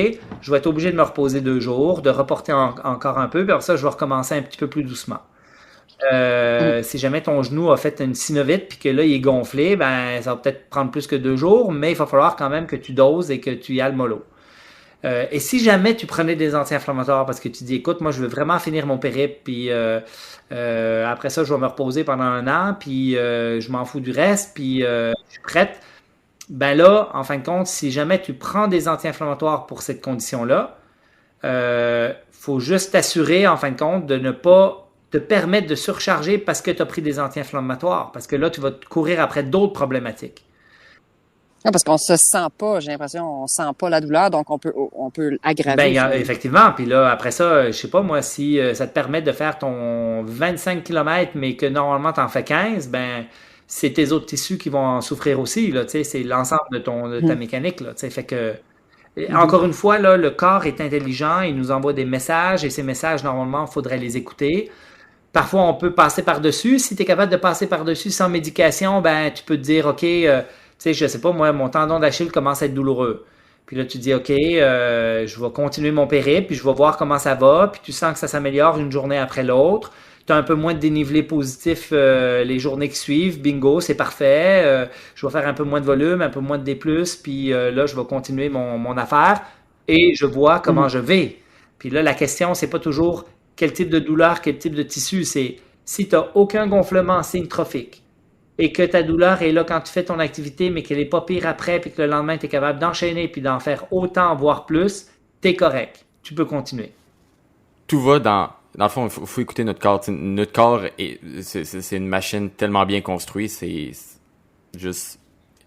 je vais être obligé de me reposer 2 jours, de reporter encore un peu, puis après ça, je vais recommencer un petit peu plus doucement. Si jamais ton genou a fait une synovite puis que là, il est gonflé, ben, ça va peut-être prendre plus que 2 jours, mais il va falloir quand même que tu doses et que tu y ailles mollo. Et si jamais tu prenais des anti-inflammatoires parce que tu dis, écoute, moi, je veux vraiment finir mon périple, puis après ça, je vais me reposer pendant 1 an, puis je m'en fous du reste, puis je suis prête, ben là, en fin de compte, si jamais tu prends des anti-inflammatoires pour cette condition-là, faut juste t'assurer, en fin de compte, de ne pas te permettre de surcharger parce que tu as pris des anti-inflammatoires, parce que là, tu vas courir après d'autres problématiques. Non, parce qu'on se sent pas, j'ai l'impression, on sent pas la douleur, donc on peut l'aggraver. Ben, effectivement. Puis là, après ça, je sais pas, moi, si ça te permet de faire ton 25 km, mais que normalement, tu en fais 15, ben, c'est tes autres tissus qui vont en souffrir aussi, là, tu sais, c'est l'ensemble de ta mécanique, là, tu sais, fait que, encore une fois, là, le corps est intelligent, il nous envoie des messages, et ces messages, normalement, il faudrait les écouter. Parfois, on peut passer par-dessus. Si tu es capable de passer par-dessus sans médication, ben, tu peux te dire, OK, tu sais, je sais pas, moi, mon tendon d'Achille commence à être douloureux. Puis là, tu dis, OK, je vais continuer mon périple, puis je vais voir comment ça va, puis tu sens que ça s'améliore une journée après l'autre. Tu as un peu moins de dénivelé positif les journées qui suivent. Bingo, c'est parfait. Je vais faire un peu moins de volume, un peu moins de D+, puis là, je vais continuer mon affaire et je vois comment je vais. Puis là, la question, c'est pas toujours quel type de douleur, quel type de tissu. C'est si tu n'as aucun gonflement signe trophique et que ta douleur est là quand tu fais ton activité, mais qu'elle n'est pas pire après, puis que le lendemain, tu es capable d'enchaîner puis d'en faire autant, voire plus, tu es correct. Tu peux continuer. Tout va dans le fond, il faut écouter notre corps. T'sais, notre corps, c'est une machine tellement bien construite, c'est juste...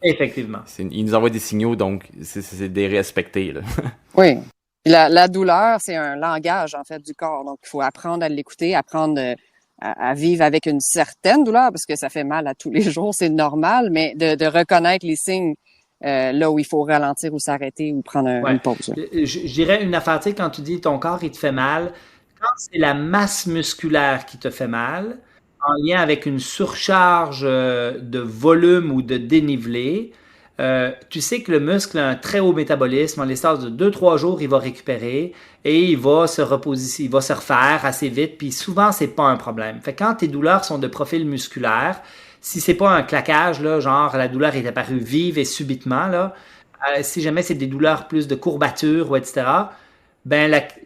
Effectivement. Il nous envoie des signaux, donc c'est des respecter. Là. Oui. La douleur, c'est un langage, en fait, du corps. Donc, il faut apprendre à l'écouter, apprendre à vivre avec une certaine douleur, parce que ça fait mal à tous les jours, c'est normal, mais de reconnaître les signes là où il faut ralentir ou s'arrêter ou prendre une pause. Je dirais une affaire, tu sais, quand tu dis ton corps, il te fait mal, quand c'est la masse musculaire qui te fait mal, en lien avec une surcharge de volume ou de dénivelé, tu sais que le muscle a un très haut métabolisme. En l'espace de 2-3 jours, il va récupérer et il va se repositionner, il va se refaire assez vite. Puis souvent, c'est pas un problème. Fait que quand tes douleurs sont de profil musculaire, si c'est pas un claquage, là, genre la douleur est apparue vive et subitement, là, si jamais c'est des douleurs plus de courbature ou etc.,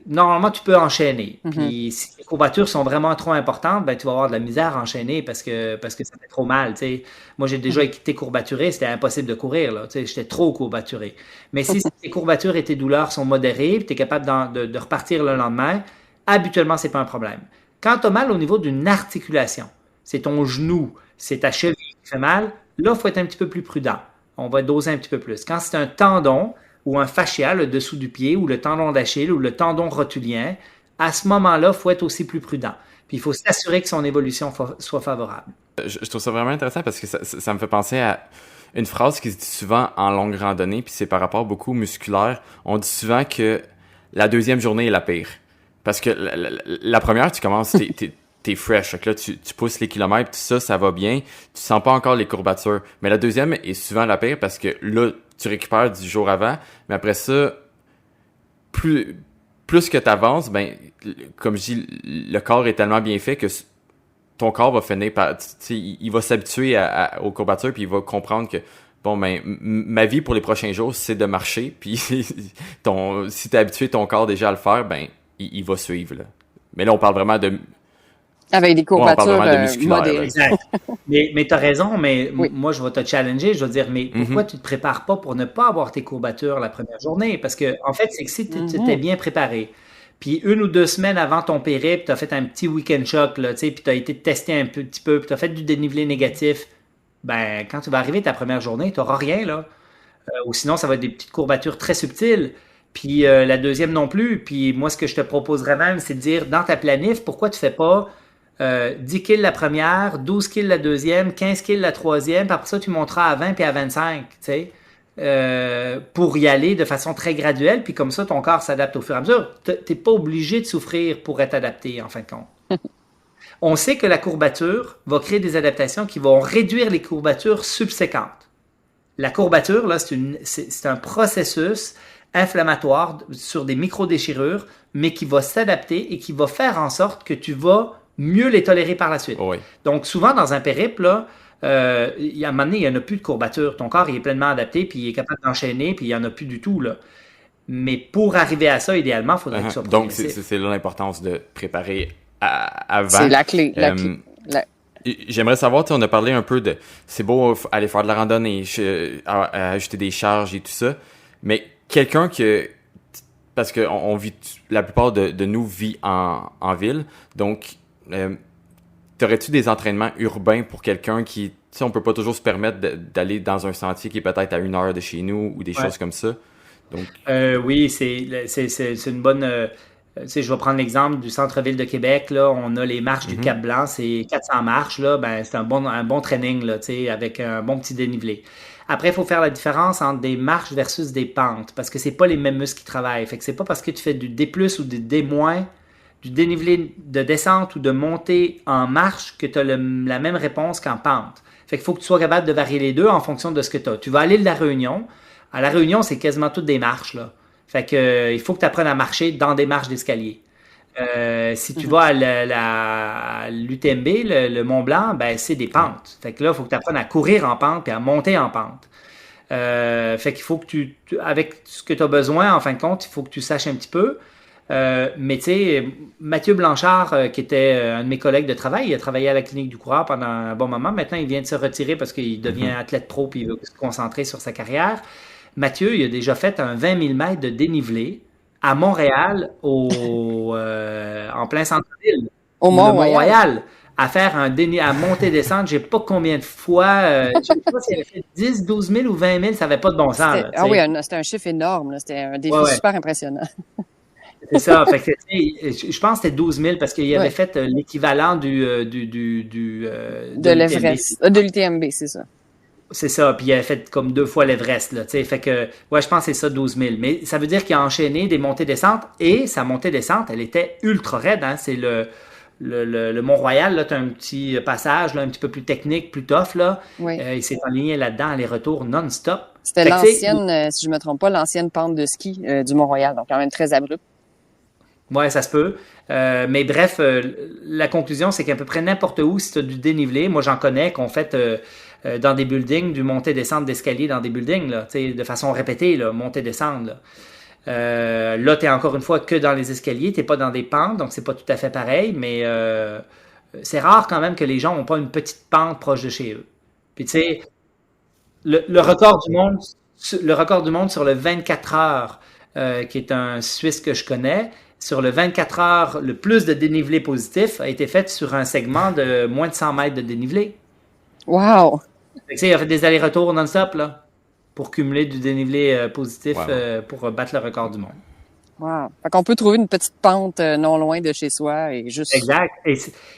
normalement, tu peux enchaîner. Mhm. Puis si les courbatures sont vraiment trop importantes, ben tu vas avoir de la misère à enchaîner parce que ça fait trop mal, tu sais. Moi, j'ai déjà été courbaturé, c'était impossible de courir, là, tu sais, j'étais trop courbaturé. Mais si tes courbatures et tes douleurs sont modérées, puis tu es capable de repartir le lendemain, habituellement, c'est pas un problème. Quand tu as mal au niveau d'une articulation, c'est ton genou, c'est ta cheville qui fait mal, là, il faut être un petit peu plus prudent. On va doser un petit peu plus. Quand c'est un tendon ou un fascia, le dessous du pied, ou le tendon d'Achille, ou le tendon rotulien, à ce moment-là, il faut être aussi plus prudent. Puis il faut s'assurer que son évolution soit favorable. Je trouve ça vraiment intéressant parce que ça me fait penser à une phrase qui se dit souvent en longue randonnée, puis c'est par rapport beaucoup au musculaire. On dit souvent que la deuxième journée est la pire. Parce que la première, tu commences, t'es fresh. Fait que là, tu pousses les kilomètres, tout ça, ça va bien. Tu sens pas encore les courbatures. Mais la deuxième est souvent la pire parce que là, tu récupères du jour avant. Mais après ça, plus que t'avances, ben, comme je dis, le corps est tellement bien fait que ton corps va finir par, tu sais, il va s'habituer aux courbatures puis il va comprendre que, bon, ben, ma vie pour les prochains jours, c'est de marcher. Puis si t'as habitué ton corps déjà à le faire, ben, il va suivre, là. Mais là, on parle vraiment de... Avec des on parle courbatures vraiment de musculaire, modérées. là. Exact. Mais tu as raison, mais Oui. moi, je vais te challenger. Je vais dire, mais pourquoi tu ne te prépares pas pour ne pas avoir tes courbatures la première journée? Parce que, en fait, c'est que si tu étais bien préparé, puis 1 ou 2 semaines avant ton périple, tu as fait un petit week-end choc, là, tu sais, puis tu as été testé un petit peu, puis tu as fait du dénivelé négatif, ben, quand tu vas arriver ta première journée, tu n'auras rien, là. Ou sinon, ça va être des petites courbatures très subtiles. Puis la deuxième non plus. Puis moi, ce que je te proposerais même, c'est de dire, dans ta planif, pourquoi tu fais pas 10 kills la première, 12 kills la deuxième, 15 kills la troisième, puis après ça, tu monteras à 20 puis à 25, tu sais, pour y aller de façon très graduelle, puis comme ça, ton corps s'adapte au fur et à mesure. T'es pas obligé de souffrir pour être adapté, en fin de compte. On sait que la courbature va créer des adaptations qui vont réduire les courbatures subséquentes. La courbature, là, c'est un processus inflammatoire sur des micro-déchirures, mais qui va s'adapter et qui va faire en sorte que tu vas mieux les tolérer par la suite. Oui. Donc, souvent, dans un périple, là, à un moment donné, il n'y en a plus de courbature. Ton corps il est pleinement adapté, puis il est capable d'enchaîner, puis il n'y en a plus du tout, là. Mais pour arriver à ça, idéalement, il faudrait que ça soit Donc, progressif. c'est là l'importance de préparer avant. C'est la clé. J'aimerais savoir, tu sais, on a parlé un peu de, c'est beau aller faire de la randonnée, ajouter des charges et tout ça, mais quelqu'un parce que on vit, la plupart de nous vit en ville, donc t'aurais-tu des entraînements urbains pour quelqu'un qui, tu sais, on peut pas toujours se permettre d'aller dans un sentier qui est peut-être à 1 heure de chez nous ou des choses comme ça. Donc, Oui, c'est une bonne. Tu sais, je vais prendre l'exemple du centre-ville de Québec. Là, on a les marches du Cap-Blanc, c'est 400 marches. Là, ben, c'est un bon training là, tu sais, avec un bon petit dénivelé. Après, il faut faire la différence entre des marches versus des pentes parce que c'est pas les mêmes muscles qui travaillent. Fait que c'est pas parce que tu fais du D+, ou du D-, du dénivelé de descente ou de montée en marche que tu as la même réponse qu'en pente. Fait qu'il faut que tu sois capable de varier les deux en fonction de ce que tu as. Tu vas aller de la Réunion. À la Réunion, c'est quasiment toutes des marches, là. Fait que il faut que tu apprennes à marcher dans des marches d'escalier. Si tu vas à l'UTMB, le Mont Blanc, ben c'est des pentes. Fait que là, il faut que tu apprennes à courir en pente puis à monter en pente. Fait qu'il faut que avec ce que tu as besoin, en fin de compte, il faut que tu saches un petit peu. Mais tu sais, Mathieu Blanchard, qui était un de mes collègues de travail, il a travaillé à la Clinique du Coureur pendant un bon moment. Maintenant, il vient de se retirer parce qu'il devient athlète pro puis il veut se concentrer sur sa carrière. Mathieu, il a déjà fait un 20 000 mètres de dénivelé à Montréal, en plein centre-ville. Au Le Mont-Royal. à faire à monter-descendre, je sais pas combien de fois, je sais pas s'il avait fait 10, 12 000 ou 20 000, ça n'avait pas de bon sens. Là, Ah oui, c'était un chiffre énorme. Là. C'était un défi super impressionnant. C'est ça. Fait que, je pense que c'était 12 000 parce qu'il avait fait l'équivalent de l'Everest. De l'UTMB, c'est ça. C'est ça, puis il avait fait comme 2 fois l'Everest, là, tu sais, fait que, ouais, je pense que c'est ça, 12 000, mais ça veut dire qu'il a enchaîné des montées-descentes, et sa montée-descente, elle était ultra raide, hein, c'est le Mont-Royal, là, t'as un petit passage, là, un petit peu plus technique, plus tough, là, il s'est enligné là-dedans, aller-retour non-stop. C'était l'ancienne, si je me trompe pas, l'ancienne pente de ski du Mont-Royal, donc quand même très abrupt. Ouais, ça se peut. Mais bref, la conclusion, c'est qu'à peu près n'importe où, si tu as du dénivelé, moi j'en connais qu'on fait dans des buildings, du montée-descente d'escalier dans des buildings, là, de façon répétée, là, montée-descente. Là, tu es encore une fois que dans les escaliers, tu n'es pas dans des pentes, donc c'est pas tout à fait pareil, mais c'est rare quand même que les gens n'ont pas une petite pente proche de chez eux. Puis tu sais, le record du monde sur le 24 heures, qui est un Suisse que je connais, sur le 24 heures, le plus de dénivelé positif a été fait sur un segment de moins de 100 mètres de dénivelé. Wow! Fait que, il a fait des allers-retours non-stop là, pour cumuler du dénivelé positif Wow. pour battre le record du monde. Wow! Fait qu'on peut trouver une petite pente non loin de chez soi et juste... Exact.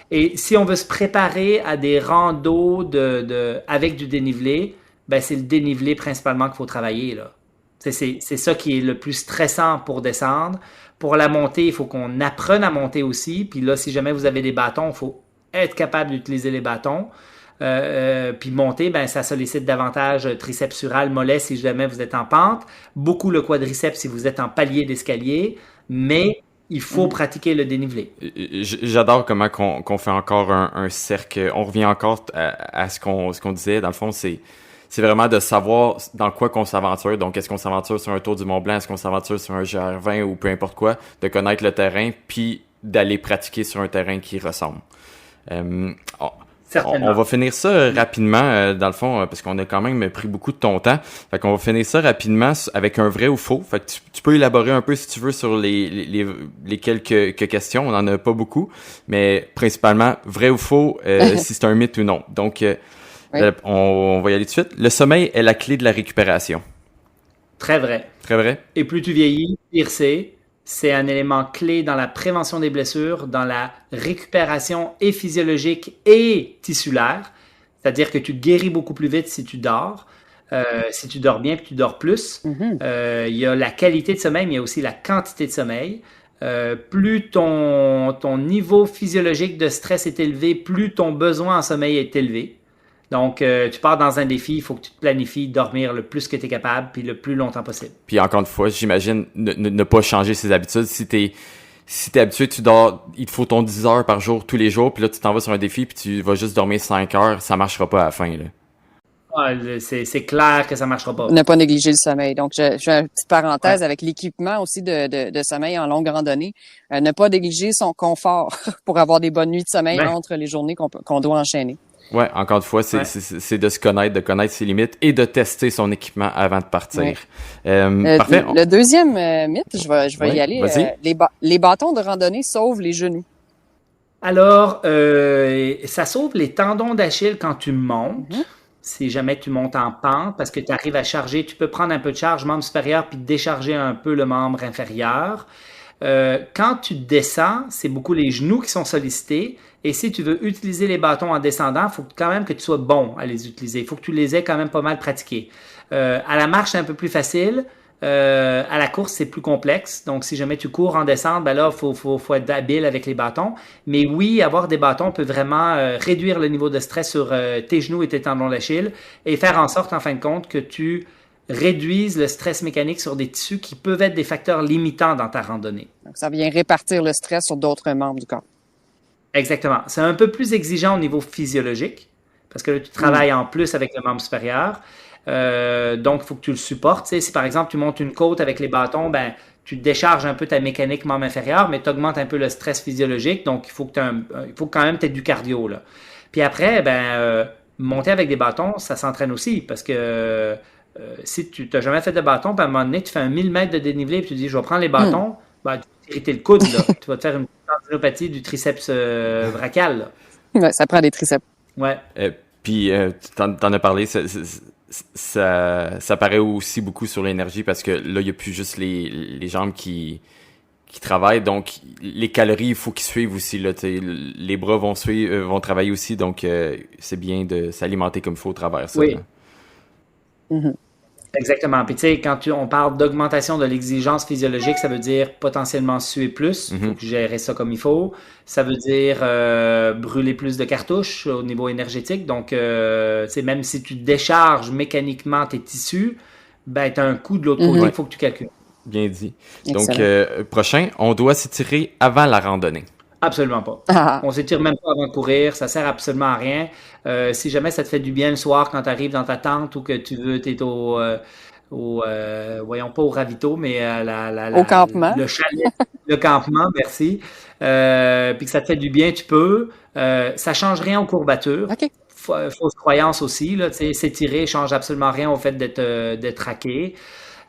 Et si on veut se préparer à des randos avec du dénivelé, ben c'est le dénivelé principalement qu'il faut travailler, là. C'est ça qui est le plus stressant pour descendre. Pour la montée, il faut qu'on apprenne à monter aussi. Puis là, si jamais vous avez des bâtons, il faut être capable d'utiliser les bâtons. Puis monter, ben ça sollicite davantage triceps sural, mollet si jamais vous êtes en pente. Beaucoup le quadriceps si vous êtes en palier d'escalier. Mais il faut pratiquer le dénivelé. J'adore comment qu'on fait encore un cercle. On revient encore à ce qu'on disait. Dans le fond, c'est vraiment de savoir dans quoi qu'on s'aventure. Donc, est-ce qu'on s'aventure sur un tour du Mont-Blanc? Est-ce qu'on s'aventure sur un GR20 ou peu importe quoi? De connaître le terrain, puis d'aller pratiquer sur un terrain qui ressemble. On va finir ça rapidement, dans le fond, parce qu'on a quand même pris beaucoup de ton temps. Fait qu'on va finir ça rapidement avec un vrai ou faux. Fait que tu peux élaborer un peu, si tu veux, sur les quelques questions. On en a pas beaucoup, mais principalement, vrai ou faux, si c'est un mythe ou non. Donc, Oui. on va y aller tout de suite. Le sommeil est la clé de la récupération. Très vrai. Très vrai? Et plus tu vieillis, pire c'est. C'est un élément clé dans la prévention des blessures, dans la récupération et physiologique et tissulaire. C'est-à-dire que tu guéris beaucoup plus vite si tu dors. Si tu dors bien puis tu dors plus. Il y a la qualité de sommeil, mais il y a aussi la quantité de sommeil. Plus ton niveau physiologique de stress est élevé, plus ton besoin en sommeil est élevé. Donc, tu pars dans un défi, il faut que tu te planifies dormir le plus que tu es capable, puis le plus longtemps possible. Puis encore une fois, j'imagine ne pas changer ses habitudes. Si t'es habitué, tu dors, il te faut ton 10 heures par jour, tous les jours, puis là, tu t'en vas sur un défi, puis tu vas juste dormir 5 heures, ça marchera pas à la fin, là. C'est clair que ça marchera pas. Ne pas négliger le sommeil. Donc, je fais une petite parenthèse avec l'équipement aussi de sommeil en longue randonnée. Ne pas négliger son confort pour avoir des bonnes nuits de sommeil entre les journées qu'on doit enchaîner. Ouais, encore une fois, c'est de se connaître, de connaître ses limites et de tester son équipement avant de partir. Ouais. Parfait. Le deuxième mythe, je vais y aller. Vas-y. Les bâtons de randonnée sauvent les genoux. Alors, ça sauve les tendons d'Achille quand tu montes. Si jamais tu montes en pente, parce que tu arrives à charger, tu peux prendre un peu de charge membre supérieur puis décharger un peu le membre inférieur. Quand tu descends, c'est beaucoup les genoux qui sont sollicités. Et si tu veux utiliser les bâtons en descendant, il faut quand même que tu sois bon à les utiliser. Il faut que tu les aies quand même pas mal pratiqués. À la marche, c'est un peu plus facile. À la course, c'est plus complexe. Donc, si jamais tu cours en descente, ben là, faut être habile avec les bâtons. Mais oui, avoir des bâtons peut vraiment réduire le niveau de stress sur tes genoux et tes tendons d'Achille et faire en sorte, en fin de compte, que tu réduises le stress mécanique sur des tissus qui peuvent être des facteurs limitants dans ta randonnée. Donc, ça vient répartir le stress sur d'autres membres du corps. Exactement. C'est un peu plus exigeant au niveau physiologique parce que là, tu travailles en plus avec le membre supérieur. Donc, il faut que tu le supportes. Tu sais, si par exemple, tu montes une côte avec les bâtons, ben, tu décharges un peu ta mécanique membre inférieur, mais tu augmentes un peu le stress physiologique. Donc, il faut quand même tu aies du cardio, là. Puis après, monter avec des bâtons, ça s'entraîne aussi parce que si tu n'as jamais fait de bâton, puis à un moment donné, tu fais un 1000 mètres de dénivelé et tu dis, je vais prendre les bâtons, tu vas t'irriter le coude, là. Tu vas te faire une tendinopathie du triceps brachial, là. Ouais, ça prend des triceps. Ouais. Puis, t'en as parlé, ça paraît aussi beaucoup sur l'énergie parce que là, il n'y a plus juste les jambes qui travaillent. Donc, les calories, il faut qu'ils suivent aussi. Là, les bras vont travailler aussi. Donc, c'est bien de s'alimenter comme il faut au travers ça. Oui. Exactement. Puis tu sais, quand on parle d'augmentation de l'exigence physiologique, ça veut dire potentiellement suer plus. Il faut gérer ça comme il faut. Ça veut dire brûler plus de cartouches au niveau énergétique. Donc, même si tu décharges mécaniquement tes tissus, ben, tu as un coût de l'autre côté qu'il faut que tu calcules. Bien dit. Excellent. Donc, prochain, on doit s'étirer avant la randonnée. Absolument pas. On s'étire même pas avant de courir, ça sert absolument à rien. Si jamais ça te fait du bien le soir quand tu arrives dans ta tente ou que tu veux, t'es voyons pas au ravito, mais Au campement. le chalet, le campement, merci. Puis que ça te fait du bien, tu peux. Ça change rien aux courbatures. OK. Fausse croyance aussi, là, tu sais, s'étirer change absolument rien au fait d'être raqué.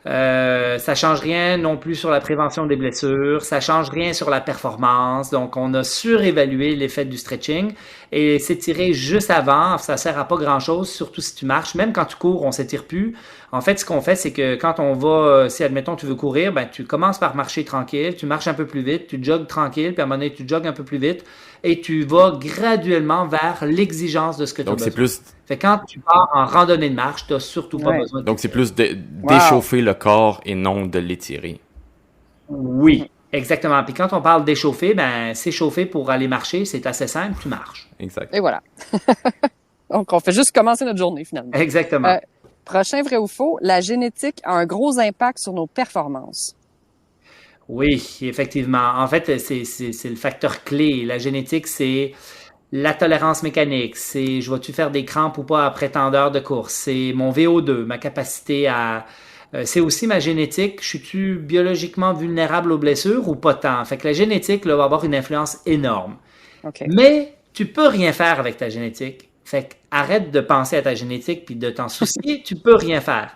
Ça change rien non plus sur la prévention des blessures, ça change rien sur la performance. Donc, on a surévalué l'effet du stretching et s'étirer juste avant, ça sert à pas grand-chose, surtout si tu marches. Même quand tu cours, on s'étire plus. En fait, ce qu'on fait, c'est que quand on va, si admettons tu veux courir, ben tu commences par marcher tranquille, tu marches un peu plus vite, tu jogues tranquille, puis à un moment donné, tu jogues un peu plus vite et tu vas graduellement vers l'exigence de ce que tu as Donc, c'est besoin. plus, Fait que quand tu pars en randonnée de marche, tu n'as surtout pas Ouais. besoin de donc c'est plus Wow. d'échauffer le corps et non de l'étirer. Oui, exactement. Puis quand on parle d'échauffer, ben s'échauffer pour aller marcher, c'est assez simple, tu marches. Exact. Et voilà. Donc, on fait juste commencer notre journée, finalement. Exactement. Prochain vrai ou faux, la génétique a un gros impact sur nos performances. Oui, effectivement. En fait, c'est le facteur clé. La génétique, c'est la tolérance mécanique. C'est je vais-tu faire des crampes ou pas après tant d'heures de course. C'est mon VO2, ma capacité à... c'est aussi ma génétique. Je suis-tu biologiquement vulnérable aux blessures ou pas tant? Fait que la génétique là, va avoir une influence énorme. OK. Mais tu peux rien faire avec ta génétique. Fait que arrête de penser à ta génétique puis de t'en soucier, tu peux rien faire.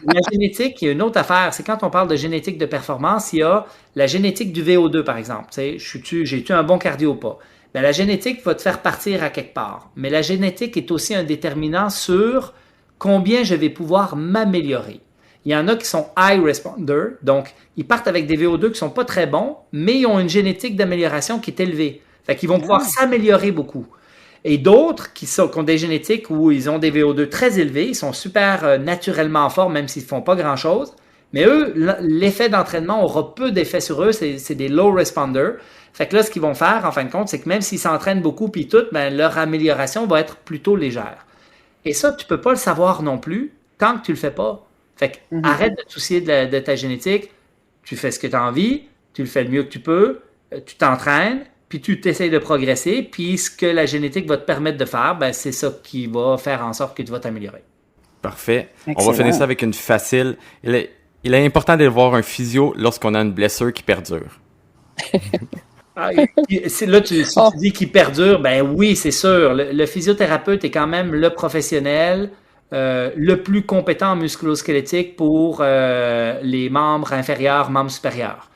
La génétique, il y a une autre affaire, c'est quand on parle de génétique de performance, il y a la génétique du VO2 par exemple. Tu sais, j'ai-tu un bon cardio ou pas? Ben, la génétique va te faire partir à quelque part. Mais la génétique est aussi un déterminant sur combien je vais pouvoir m'améliorer. Il y en a qui sont high responder, donc ils partent avec des VO2 qui sont pas très bons, mais ils ont une génétique d'amélioration qui est élevée. Fait qu'ils vont pouvoir s'améliorer beaucoup. Et d'autres qui ont des génétiques où ils ont des VO2 très élevés, ils sont super naturellement en forme, même s'ils ne font pas grand-chose. Mais eux, l'effet d'entraînement aura peu d'effet sur eux, c'est des low responders. Fait que là, ce qu'ils vont faire, en fin de compte, c'est que même s'ils s'entraînent beaucoup puis tout, ben, leur amélioration va être plutôt légère. Et ça, tu peux pas le savoir non plus tant que tu le fais pas. Fait que arrête de te soucier de ta génétique, tu fais ce que tu as envie, tu le fais le mieux que tu peux, tu t'entraînes, puis tu t'essayes de progresser, puis ce que la génétique va te permettre de faire, ben, c'est ça qui va faire en sorte que tu vas t'améliorer. Parfait. On Excellent. va finir ça avec une facile. Il est important d'aller voir un physio lorsqu'on a une blessure qui perdure. Ah, là, si tu dis qu'il perdure, ben oui, c'est sûr. Le physiothérapeute est quand même le professionnel le plus compétent en musculo-squelettique pour les membres inférieurs, membres supérieurs.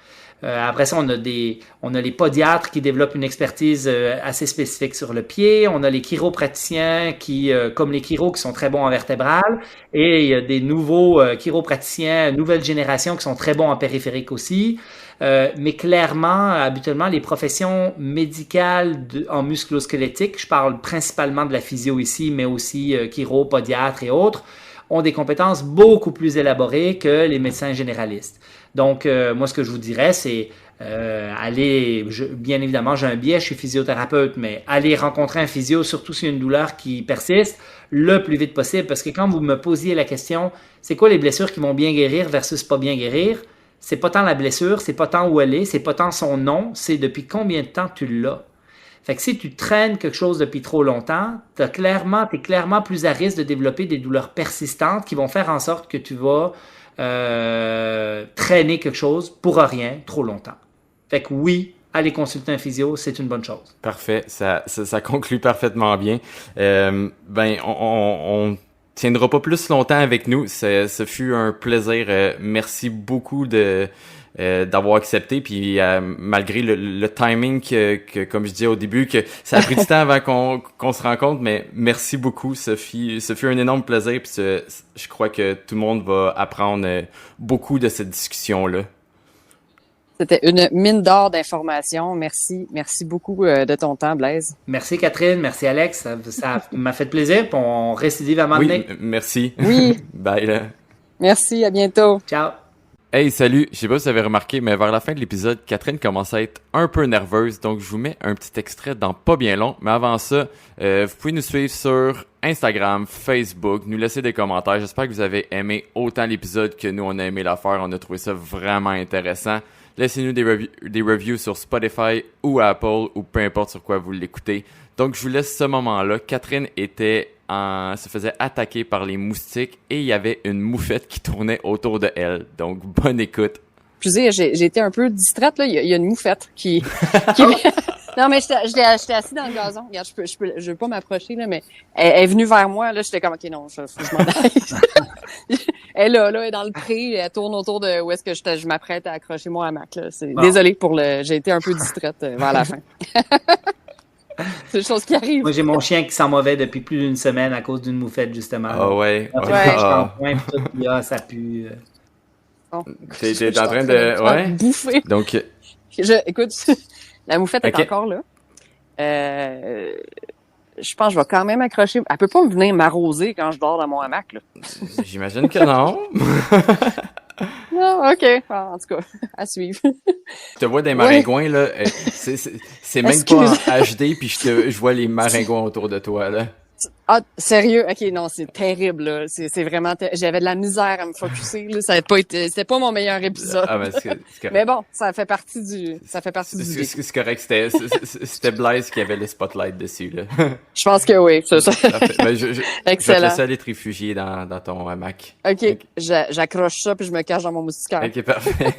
Après ça, on a les podiatres qui développent une expertise assez spécifique sur le pied. On a les chiropraticiens comme les chiros, qui sont très bons en vertébrale. Et il y a des nouveaux chiropraticiens, nouvelle génération, qui sont très bons en périphérique aussi. Mais clairement, habituellement, les professions médicales en musculo-squelettique, je parle principalement de la physio ici, mais aussi chiro, podiatre et autres, ont des compétences beaucoup plus élaborées que les médecins généralistes. Donc, moi, ce que je vous dirais, c'est bien évidemment, j'ai un biais, je suis physiothérapeute, mais aller rencontrer un physio, surtout s'il y a une douleur qui persiste, le plus vite possible. Parce que quand vous me posiez la question, c'est quoi les blessures qui vont bien guérir versus pas bien guérir? C'est pas tant la blessure, c'est pas tant où elle est, c'est pas tant son nom, c'est depuis combien de temps tu l'as. Fait que si tu traînes quelque chose depuis trop longtemps, t'es clairement plus à risque de développer des douleurs persistantes qui vont faire en sorte que tu vas traîner quelque chose pour rien trop longtemps. Fait que oui, aller consulter un physio, c'est une bonne chose. Parfait, ça conclut parfaitement bien. On tiendra pas plus longtemps avec nous. Ce fut un plaisir. Merci beaucoup d'avoir accepté. Puis malgré le timing que comme je disais au début, que ça a pris du temps avant qu'on se rencontre, mais merci beaucoup. Ce fut un énorme plaisir. Puis je crois que tout le monde va apprendre beaucoup de cette discussion-là. C'était une mine d'or d'informations. Merci beaucoup de ton temps, Blaise. Merci Catherine, merci Alex, ça m'a fait plaisir. Puis on récidive à un moment donné. Oui, merci. Oui. Bye là. Merci, à bientôt. Ciao. Hey, salut! Je sais pas si vous avez remarqué, mais vers la fin de l'épisode, Catherine commence à être un peu nerveuse, donc je vous mets un petit extrait dans pas bien long. Mais avant ça, vous pouvez nous suivre sur Instagram, Facebook, nous laisser des commentaires. J'espère que vous avez aimé autant l'épisode que nous, on a aimé l'affaire. On a trouvé ça vraiment intéressant. Laissez-nous des reviews sur Spotify ou Apple ou peu importe sur quoi vous l'écoutez. Donc, je vous laisse ce moment-là. Catherine était se faisait attaquer par les moustiques et il y avait une moufette qui tournait autour de elle. Donc, bonne écoute. Excusez, j'ai été un peu distraite, là. Il y a une moufette qui... Non, mais j'étais assis dans le gazon. Regarde, je veux pas m'approcher, là, mais elle est venue vers moi, là. J'étais comme, OK, non, faut que je m'en aille. Elle est là, elle est dans le pré, elle tourne autour de où est-ce que je m'apprête à accrocher mon hamac, là. Désolée j'ai été un peu distraite vers la fin. C'est des choses qui arrivent. Moi, j'ai mon chien qui sent mauvais depuis plus d'une semaine à cause d'une moufette, justement. Ah ouais. Ça pue. Bon, T'es en train de... Ouais. Bouffer. Donc... Écoute, la moufette est encore là. Je pense que je vais quand même accrocher. Elle peut pas me venir m'arroser quand je dors dans mon hamac, là. J'imagine que non. Non, OK. En tout cas, à suivre. Je te vois des maringouins, là. C'est même pas en HD, puis je vois les maringouins autour de toi, là. Ah, sérieux? OK, non, c'est terrible, là. C'est vraiment j'avais de la misère à me focusser, là. C'était pas mon meilleur épisode. Ah, ben, c'est correct. Mais bon, ça fait partie du défi. C'est correct. C'était Blaise qui avait le spotlight dessus, là. Je pense que oui, c'est ça. Ben, je vais te Excellent. laisser aller te réfugier dans ton hamac. OK, j'accroche ça puis je me cache dans mon moustiquaire. OK, parfait.